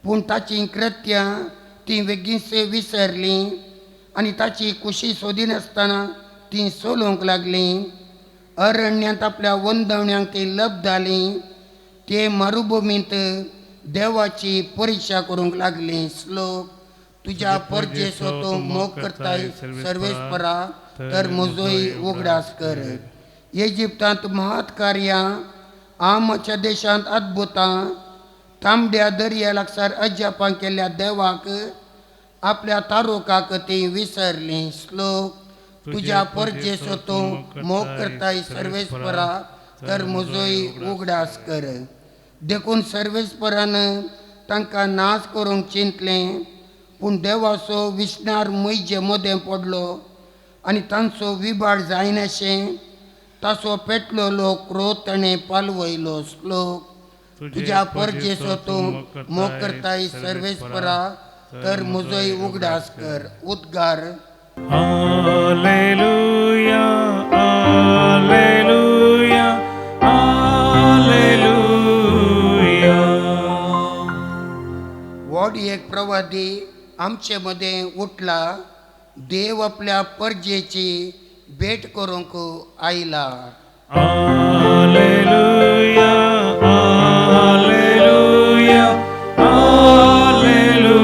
पूण ताची कृत्यां ती बेगीनच विसरलीं आनी ताची कुशी सोदिनासतना ती सोलोवंक लागलीं. अरण्यांत आपल्या वंदवण्यांक ती लब जालीं. ते मरुभुमींत देवाची परिक्षा करूंक लागलीं. श्लोक तुज्या परजेसो तूं मोग करताय सर्वेस्परा तर म्हजोय उगडास कर. इजिप्तांत महत् कार्यां, आमच्या देशांत अद्भुतां, तांबड्या दर्या लागसार अजापां केल्ल्या देवाक आपल्या तारोकाक ती विसरलीं. श्लोक तुज्या परजेसो तूं मोग करताय सर्वेस्परा तर म्हजोय उगडास कर. देखून सर्वेस्परान तांकां नाश करूंक चिंतलें, पूण देवाचो विस्नार मैजे मदें पडलो आनी तांचो विबाड जायनाशें ताचो पेटलोलो क्रोध ताणें पालवयलो. श्लोक तुज्या परजेसो तूं मोग करताय सर्वेस्परा तर म्हजोय उगडास कर. उद्गार हालेलुया हालेलुया हालेलुया. वड एक प्रवादी आमचे मदें उठला. देव आपल्या परजेची भेट करूंक आयला. Hallelujah hallelujah hallelujah.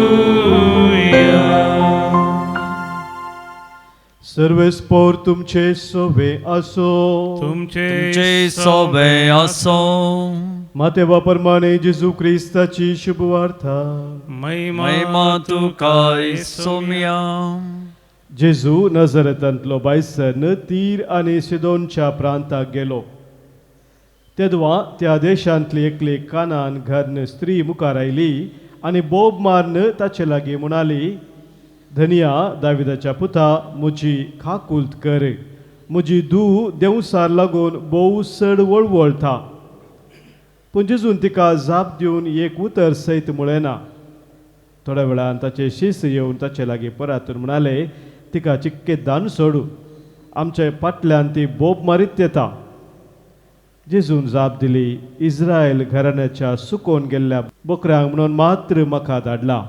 सर्वेस्पोर तुमचे सोबे असो. तुमचे सोबे असो. मातेवा परमाणे जेजू क्रिस्ताची शुभवार्ता. महिमा तुका सोम्या. जेजू नजरेतांतलो बायसन तीर आनी सिदोनच्या प्रांताक गेलो. तेदवा त्या देशांतली एकली कानान घरन स्त्री मुखार आयली आनी बोब मारन ताचे लागीं म्हणाली, धनिया दाविदाच्या पुता, म्हजी खाकुल्त कर. म्हजी धूव देंवसार लागून बोव चड वळवळटा. पूण जेजून तिका जाप दिवन एक उतर सयत म्हळेना. थोड्या वेळान ताचे शिश्य येवन ताचे लागीं परतून म्हणाले, तिका चिक्केदान सोडू, आमच्या फाटल्यान ती बोब मारीत येता. जेजून जाप दिली, इस्रायल घराण्याच्या सुकोवन गेल्ल्या बोकऱ्यांक म्हणून मात्र म्हाका धाडला.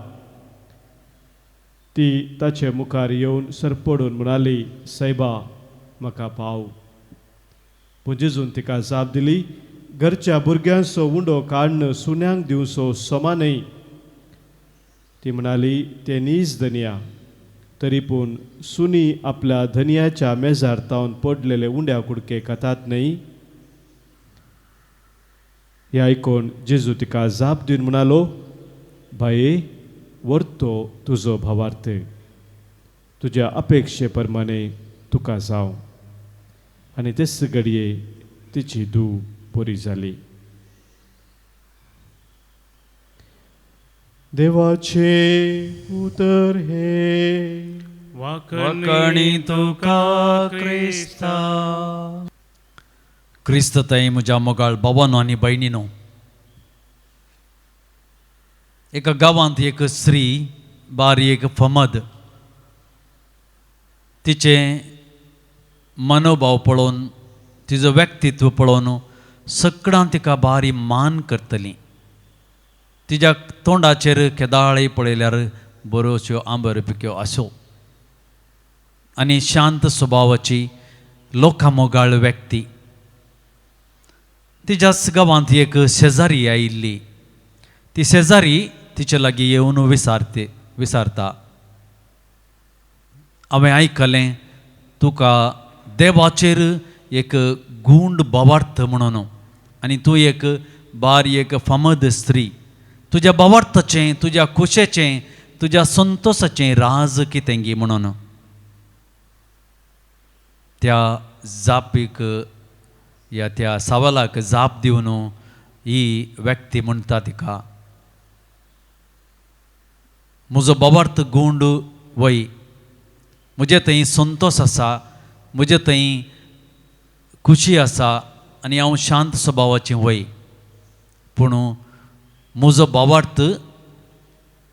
ती ताचे मुखार येवन सरपडून म्हणाली, सैबा म्हाका पाव. पूण जेजून तिका जाप दिली, घरच्या भुरग्यांचो उंडो काडन सुन्यांक दिवचो समा न्हय. ती म्हणाली, ते नीज धनिया. तरी पूण सुनी आपल्या धनियाच्या मेजार तावन पडलेले उंड्या कुडके खातात न्हय. हे आयकून जेजू तिका जाप दिवन म्हणालो, बाये, व्हरतो तुजो भावार्थ. तुज्या अपेक्षे प्रमाणे तुका जावं. आनी तेच घडये तिची धूव बरी जाली. देवाचे उतर हे. वकणी तुका क्रिस्ता. क्रिस्त ताई म्हज्या मोगाळ भावांनो आनी भयणीनो, एका गांवांत एक स्त्री बारी एक फमद. तिचे मनोभाव पळोवन, तिजो व्यक्तित्व पळोवन सगळां तिका बारी मान करतलीं. तिच्या तोंडाचेर केदाळी पळयल्यार बऱ्योच्यो आंबर पिक्यो आसो आनी शांत स्वभावाची लोकां मोगाळ व्यक्ती. तिच्याच गांवांत एक शेजारी आयिल्ली. ती शेजारी तिचे लागीं येवन विचारता, हांवें आयकलें तुका देवाचेर एक गूंड भावार्थ म्हणून, आनी तूं एक बारी एक फामद स्त्री. तुज्या भावार्थाचें, तुज्या खुशेचें, तुज्या संतोशाचें राज कितें गी म्हणून. त्या जापीक या त्या सवालाक जाप दिवन ही व्यक्ती म्हणटा तिका, म्हजो बोवार्थ गूंड वय, म्हजे थंय संतोष आसा, म्हजे थंय खुशी आसा आनी हांव शांत स्वभावाचें वय. पूण म्हजो बोवार्थ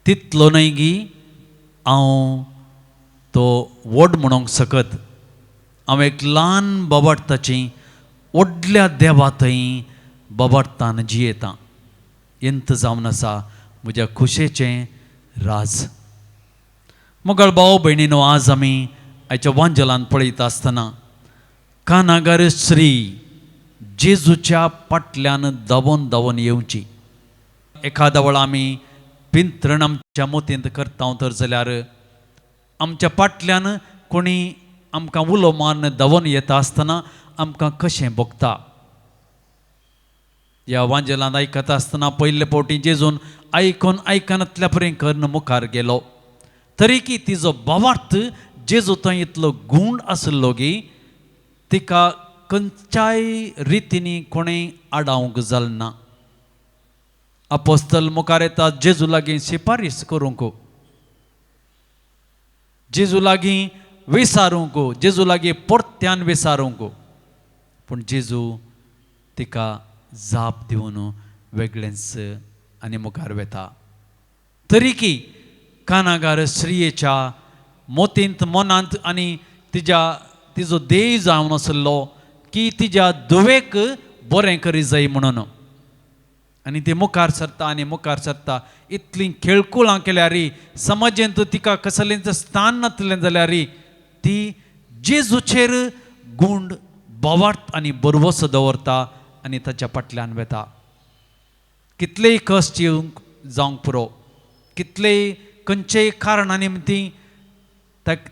तितलो न्हय की हांव तो व्हड म्हणूंक सकत. हांव एक ल्हान बोवार्थाची व्हडल्या देवा थंय बोवार्थान जियेतां. ಎಂತ जावन आसा म्हज्या खुशेचें राज. मोगाळ भाव भयणीनो, आज आमी आयच्या वांजलान पळयता आसतना कानागार श्री जेजूच्या फाटल्यान धांवोन धांवोन येवची. एखाद्या वेळा आमी पिंत्रण आमच्या मोतींत करता तर जाल्यार आमच्या फाटल्यान कोणी आमकां उलो मारून धांवोन येता आसतना आमकां कशें भोगता. ह्या वांजलांत आयकता आसतना पयले फावटी जेजून आयकनातल्या पर्यंत करून मुखार गेलो. तरीकी तिजो भावार्थ जेजू थंय इतलो गूण आसलो की तिका खंयच्याय रितीनी कोणें आडावंक जालें ना. अपोस्तल मुखार येता जेजू लागीं शिफारीस करूंक, जेजू लागीं विचारूंक, जेजू लागीं परत्यान विचारूंक. पूण जेजू तिका जाप दिवन वेगळेंच आनी मुखार वेता. तरीकी कानागार स्त्रियेच्या मोतींत मनांत आनी तिजो देय जावन आसलो की तिच्या धुवेक बरें करी जाय म्हणून. आनी ती मुखार सरता आनी मुखार सरता. इतलीं खेळकुळां केल्यार समाजेंत तिका कसलेंच स्थान नासलें जाल्यार ती जेजूचेर गूंड बोवार्थ आनी बरवस दवरता आनी ताच्या फाटल्यान वेता. कितलेय कश्ट येवंक जावंक पुरो, कितलेय खंयचेय कारणा निमती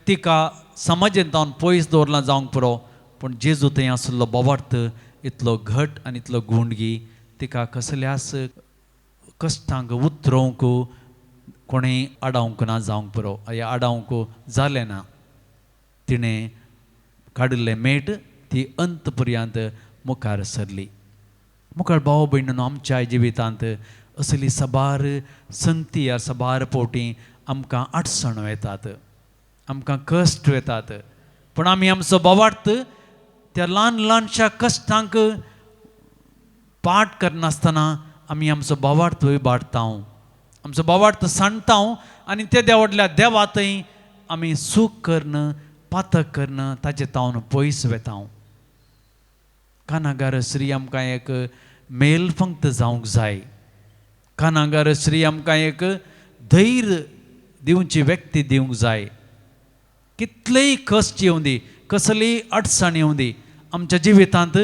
तिका समाजेंत हांव पयस दवरलां जावंक पुरो, पूण जेजू थंय आसलो बोवार्थ इतलो घट आनी इतलो गूंड की तिका कसल्याच कश्टांक उतरोवंक कोणें आडावंक ना जावंक पुरो. ह्या आडावंक जालें ना. तिणें काडिल्लें मेट ती अंत पर्यंत मुखार सरली. मुखार भाव भयणीनो, आमच्या जिवितांत असली सबार संगती या सबार फावटी आमकां अडचण येतात, आमकां कश्ट येतात. पूण आमी आमचो बोवार्थ त्या ल्हान ल्हानशा कश्टांक पाट करनासतना आमी आमचो बोवार्थ इबाडटा, आमचो बोवार्थ सांडटा आनी त्या व्हडल्या देवा थंय आमी सूख करन, पातक करन ताचे तावन पयस वेता. कानागार श्री आमकां एक मेल फंक्त जावंक जाय. कानागार श्री आमकां एक धैर्य दिवची व्यक्ती दिवंक जाय. कितलेय कश्ट येवं दी, कसलीय अडचण येवं दी, आमच्या जिवितांत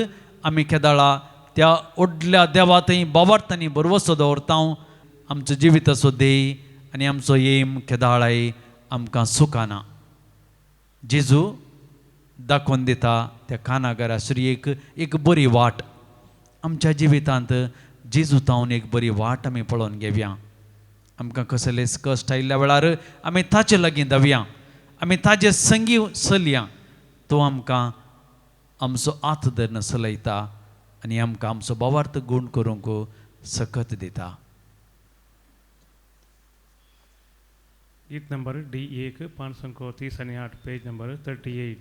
आमी केदाळा त्या व्हडल्या देवा थंय बोवार्थांनी बरवसो दवरता. आमचो जिविताचो ध्येय आनी आमचो एम केदाळाय आमकां सुखाना. जेजू दाखोवन दिता त्या कानागारा श्रीयेक एक बरी वाट. आमच्या जिवितांत जेजू तावन एक बरी वाट आमी पळोवन घेवया. आमकां कसलेच कश्ट आयिल्ल्या वेळार आमी ताचे लागीं धांवया, आमी ताजे संगी चलया. तो आमकां आमचो हात धरून चलयता आनी आमकां आमचो बोवार्थ गूण करूंक सकत दिता. गीत नंबर D1 530 आणि 8 पेज नंबर 38.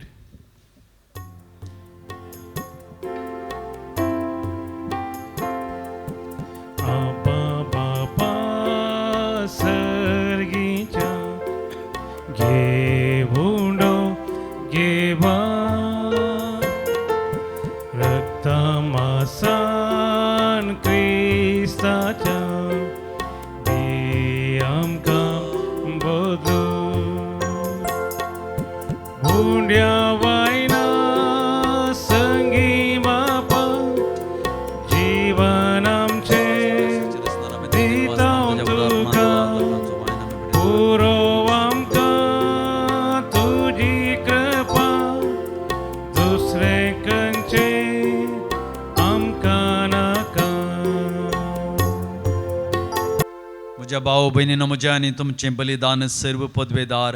आबा बाबा सर्गीच्या घेवुंडो घेवा रक्ता मासान क्रिस्ताच्या दे आमकां बदलू भुंड्या वायना संगी बापा जीवन आमचे दिता तुका पुरो आमकां तुजी कृपा दुसरे खंयचे आमकां नाका. म्हज्या भाव भयणीनो, म्हज्या आनी तुमचें बलिदान सर्व पदवेदार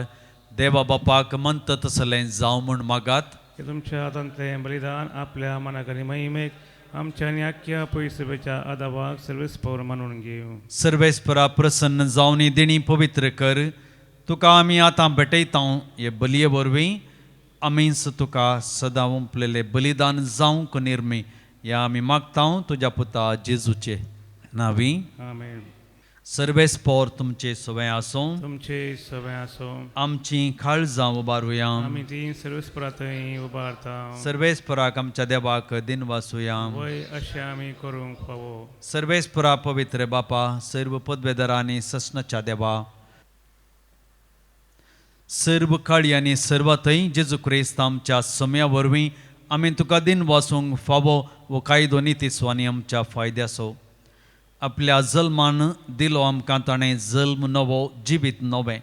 देवा बापाक म्हणटा तसलें जावं म्हूण मागात. की तुमच्या हातांतलें बलिदान आपल्या मनाक आनी महिमेक आमच्या आणि अख्ख्या पैसभेच्या आदाबाग सर्वेस पौर मानून घेऊ. सर्वेस्परा प्रसन्न जावनी देणी पवित्र कर. तुका आमी आतां भेटयता हे बलये वरवीं आमीच तुका सदां उंपलेले बलिदान जावंक निर्मी या आमी मागता तुज्या पुता जेजूचे नावी. आमेन. सर्वेस्पोर तुमचे सवय आसूं. तुमचे सवय असो. आमची काळजां उबारुया. आम्ही तीन सर्वेस्परातही उभारता. सर्वेस्पराक आमच्या देवाक दिन वासुया. वय अशें आमी करूंक फावो. सर्वेस्परा पवित्र बापा, सर्व पदवेदार आनी सस्नाच्या देवा, सर्व काळी आनी सर्वातय जेजू क्रिस्त आमच्या समया वरवीं आमी तुका दिन वासूंक फावो वो कायदो नितीसो आनी आमच्या फायद्याचो. आपल्या जल्मान दिलो आमकां ताणें जल्म नवो जिवीत नवें.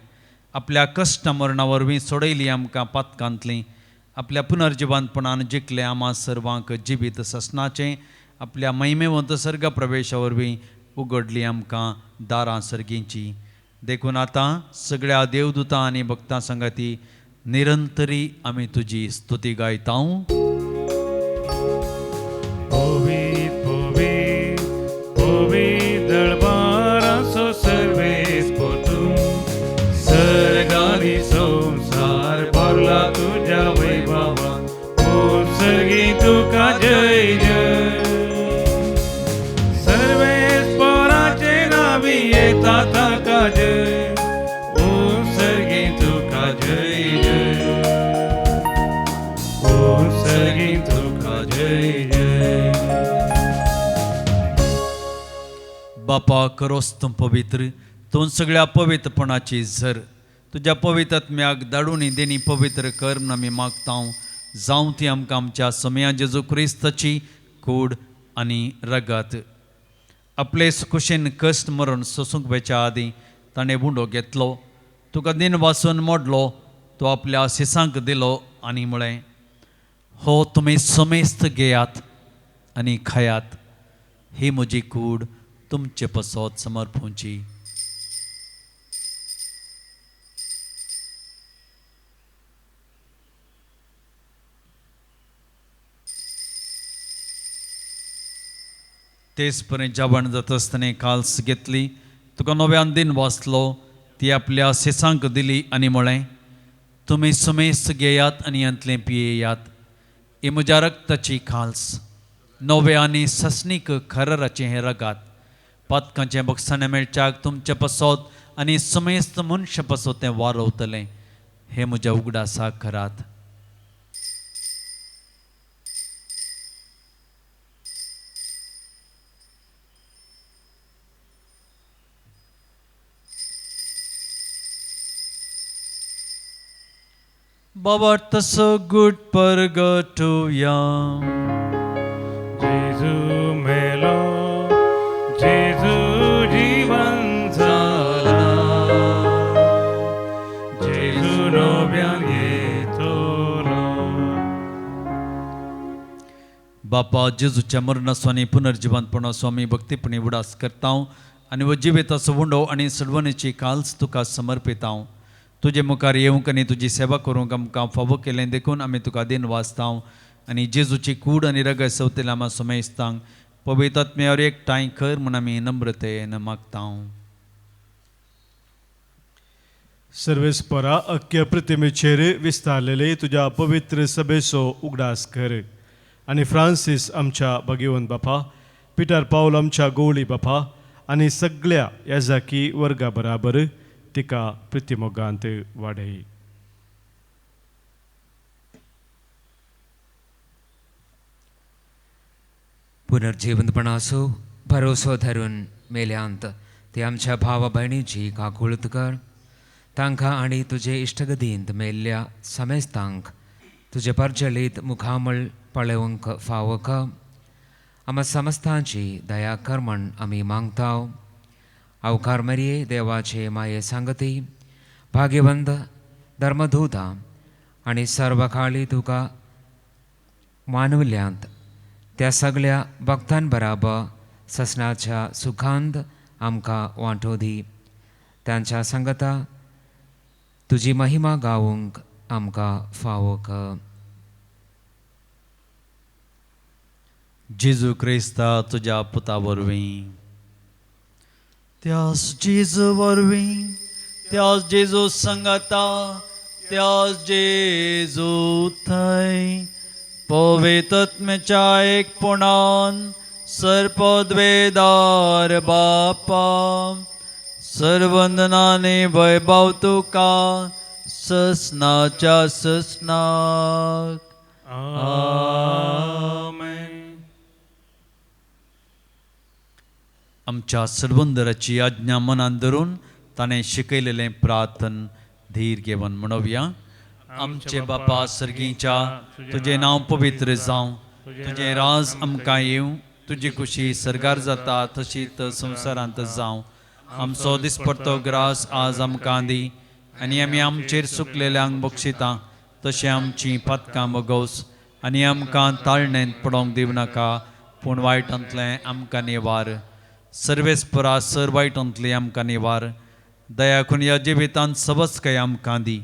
आपल्या कश्ट मरणा वरवीं सोडयली आमकां पातकांतलीं. आपल्या पुनर्जिवंतपणान जिखलें आम्हा सर्वांक जिवीत ससनाचें. आपल्या महिमेवंत सर्ग प्रवेशा वरवीं उगडली आमकां दारां सर्गींची. देखून आतां सगळ्या देवदूतां आनी भक्तां संगती निरंतरी आमी तुजी स्तुती गायता. पोवीत पोवीत पोवीत दळबारांचो सर्वेस पोतून सर्गानी संसार भरला तुझ्या वैभवा. ओ सर्गी तुका जय जय. सर्वेस पोराचे नावी येता ताका जय. ओ सर्गी तुका जय जय. ओ सर्गी तुका जय जय. बापा करोस तूं पवित्र, तूं सगळ्या पवित्रपणाची झर. तुज्या पवित्र आत्म्याक धाडून देणी पवित्र कर म्हूण आमी मागता. जावं ती आमकां आमच्या समया जेजू क्रिस्ताची कूड आनी रगत. आपले कुशेन कश्ट मरण सोसूंक वेच्या आदीं ताणें बुंडो घेतलो. तुका दिन वासून मोडलो, तो आपल्या शिसांक दिलो आनी म्हळें, हो तुमी समेस्त घेयात आनी खायात. ही म्हजी कूड तुमचे पसत समर्पूंची. तेच पर्यंत जेवण जाता आसतना काल्स घेतली. तुका नव्यान दिन वाचलो, ती आपल्या शिसांक दिली आनी म्हळें, तुमी समेस्त घेयात आनी यांतलें पियेयात. ही म्हज्या रक्ताची खाल्स, नवे आनी ससनीक खरराचें हें रगात. पातकांचें बक्षाने मेळच्याक तुमचे पसत आनी समेस्त मनशां पसत तें वारवतलें. हें म्हज्या उगडासाक करात. बाबा so good परगटूया. जेजू मेलो, जेजू जीवन झाला. जेजू नव्यान येतलो. बापा जेजूच्या मरणाचो आनी पुनर्जिवंतपणाचो आमी भक्तीपणी उडास करता आनी वो जिविताचो वुंडो आनी सडवणेची काल्स तुका समर्पिता. तुजे मुखार येवंक आनी तुजी सेवा करूंक आमकां फावो केलें देखून आमी तुका दिन वाचता आनी जेजूची कूड आनी रगत सवतेल्या आमा समेस्तांक पवित्र आत्म्यावर एकठांय कर म्हूण आमी नम्रतेन मागता. सर्वेस्परा अख्ख्या प्रतिमेचेर विस्तारलेले तुज्या पवित्र सभेचो उगडास कर. आनी फ्रांसीस आमच्या भगिवंत बापा, पिटर पावल आमच्या गवळी बापा आनी सगळ्या याजाकी वर्गा बराबर तिका प्रतिमोगांत वाडय. पुनर्जीवंतपणाचो भरोसो धरून मेल्यांत ते आमच्या भावा भयणीची काकुळत कर. तांकां आनी तुजे इश्टगतींत मेल्ल्या समेस्तांक तुजे परजलीत मुखामळ पळोवंक फावो कर. आम्हा समस्तांची दया कर म्हण आमी मागता. अवकार मरिये देवाचे माये सांगती, भाग्यवंत धर्मदूता आनी सर्व काळी तुका मानवल्यांत त्या सगळ्या भक्तां बराबर ससनाच्या सुखांत आमकां वांटो दी. त्यांच्या संगता तुजी महिमा गावूंक आमकां फावो कर. जेजू क्रिस्ता तुझ्या पुता वरवीं त्यास जेजू वरवीं त्यास जेजू संगता त्यास जेजू थंय पवित्रात्म्याच्या एकपणान सर्पद्वेदार बापा सर्वंदनाने वैभव तुका ससनाच्या ससनाक आमेन. आमच्या सर्वंदराची आज्ञा मनान धरून ताणें शिकयलेलें प्रार्थन धीर घेवन म्हणूया. आमचे बापा सर्गीच्या तुझे नांव पवित्र जावं तुझे राज आमकां येवं तुजी खुशी सरगार जाता तशीच संवसारांत जावं. आमचो दिसपडटो ग्रास आज आमकां दी आनी आमी आमचेर सुकलेल्यांक बक्षिता तशें आमची पातकां बगोस आनी आमकां ताळणेंत पडोंक दिवं नाका पूण वायटांतलें आमकां निवार. सर्वेस्परा सर वायटांतली आमकां निवार. दया करून ह्या जिवितांत सबस्कय आमकां दी.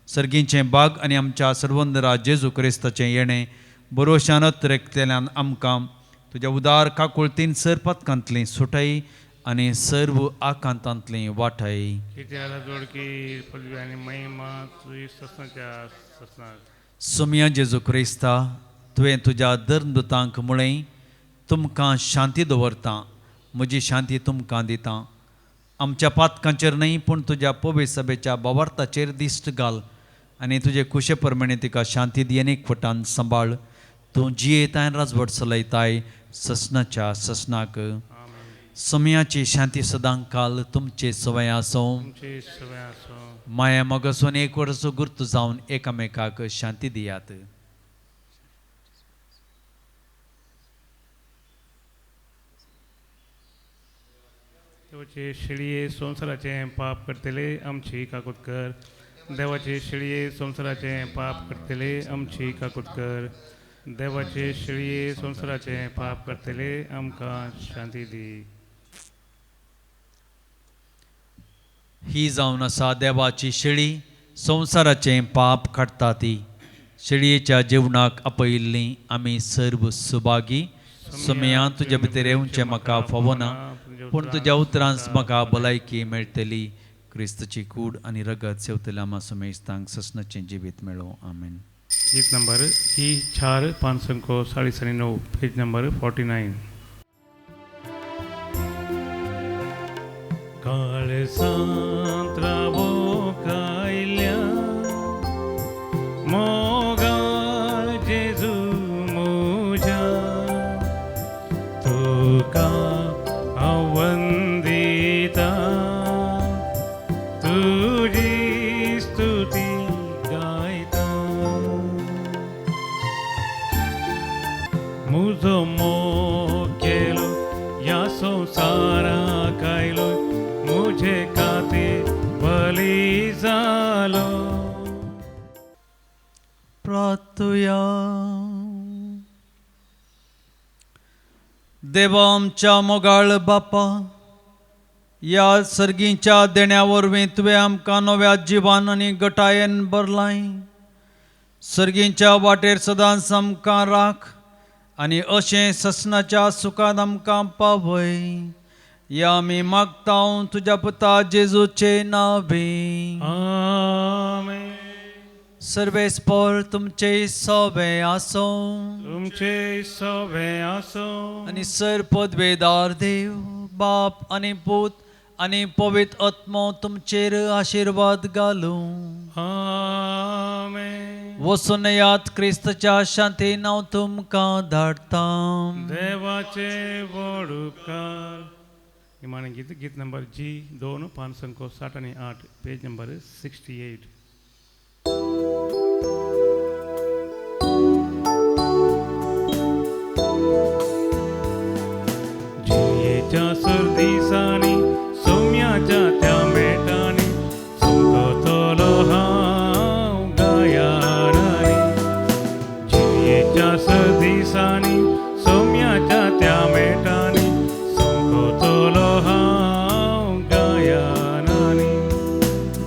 सर्गीचें बाग आनी आमच्या सर्वंदरा जेजू क्रिस्ताचें येणें बरोशानत रेखतेल्यान आमकां तुज्या उदार काकुळतीन सर पथकांतलीं सुटय आनी सर्व आकांतांतलीं वाटय. कित्याला जोडकी पदवी आनी महिमा तुजी ससनाच्या ससनाक. सुमया जेजू क्रिस्ता तुवें तुज्या धर्मदुतांक म्हळें तुमकां शांती दवरतां म्हजी शांती तुमकां दितां. आमच्या पातकांचेर न्हय पूण तुज्या पवित्र सभेच्या बोवार्थाचेर दिश्ट घाल आनी तुजे कुशे प्रमाणे तिका शांती दी अनेक फटान सांबाळ. तूं जियेताय राजवट चलयताय ससनाच्या ससनाक. समयाची शांती सदां काल तुमचे सवय आसूं. तुमचे सवय आसूं. माया मोगसून एक वर्स गुर्त जावन एकामेकाक शांती दियात. देवाचे शिळये संवसाराचें पाप करतले आमची काकूट कर. देवाचे शिळये संवसाराचें पाप करतले आमची काकूट कर. देवाचे शिळये संवसाराचें पाप करतले आमकां शांती दी. ही जावन आसा देवाची शिळी संवसाराचें पाप काडटा ती. शिळयेच्या जेवणाक आपयिल्लीं आमी सर्व सुभागी. सुमया तुजे भितर येवचें म्हाका फावना पूण तुज्या उतरांस म्हाका भलायकी मेळटली. क्रिस्ताची कूड आनी रगत सेवतल्या आमा सुमेस्तांक ससनाचें जिवीत मेळो. आमेन. गीत नंबर E4 549 पेज नंबर 49. काळजांत रावोंक आयल्या मोगाळ जेजू म्हज्या तुका हांव वंदिता तुजी स्तुती गायता. म्हजो मोग केलो ह्या संवसाराक आयलो मुझे खातीर बली जालो. प्रार्थुया. देवा आमच्या मोगाळ बापा ह्या सर्गीच्या देण्या वरवीं तुवें आमकां नव्या जिवान आनी गटायेन भरलाय. सर्गीच्या वाटेर सदांच आमकां राख आनी अशें ससनाच्या सुखांत आमकां पावय. या आमी मागता तुज्या पुता जेजूचे नांवे. आमेन. सर्वेस्पर तुमचे सवे आसूं. तुमचे सवे आसूं. आनी सर पदवेदार देव बाप आनी पूत आनी पवित्र आत्मो तुमचेर आशिर्वाद घालूं. आमेन. वचून यात क्रिस्ताच्या शांतीन हांव तुमकां धाडटा. देवाचे व्हड उपकार. निमाणे गीत नंबर G2 560 आणि 8 पेज नंबर 68.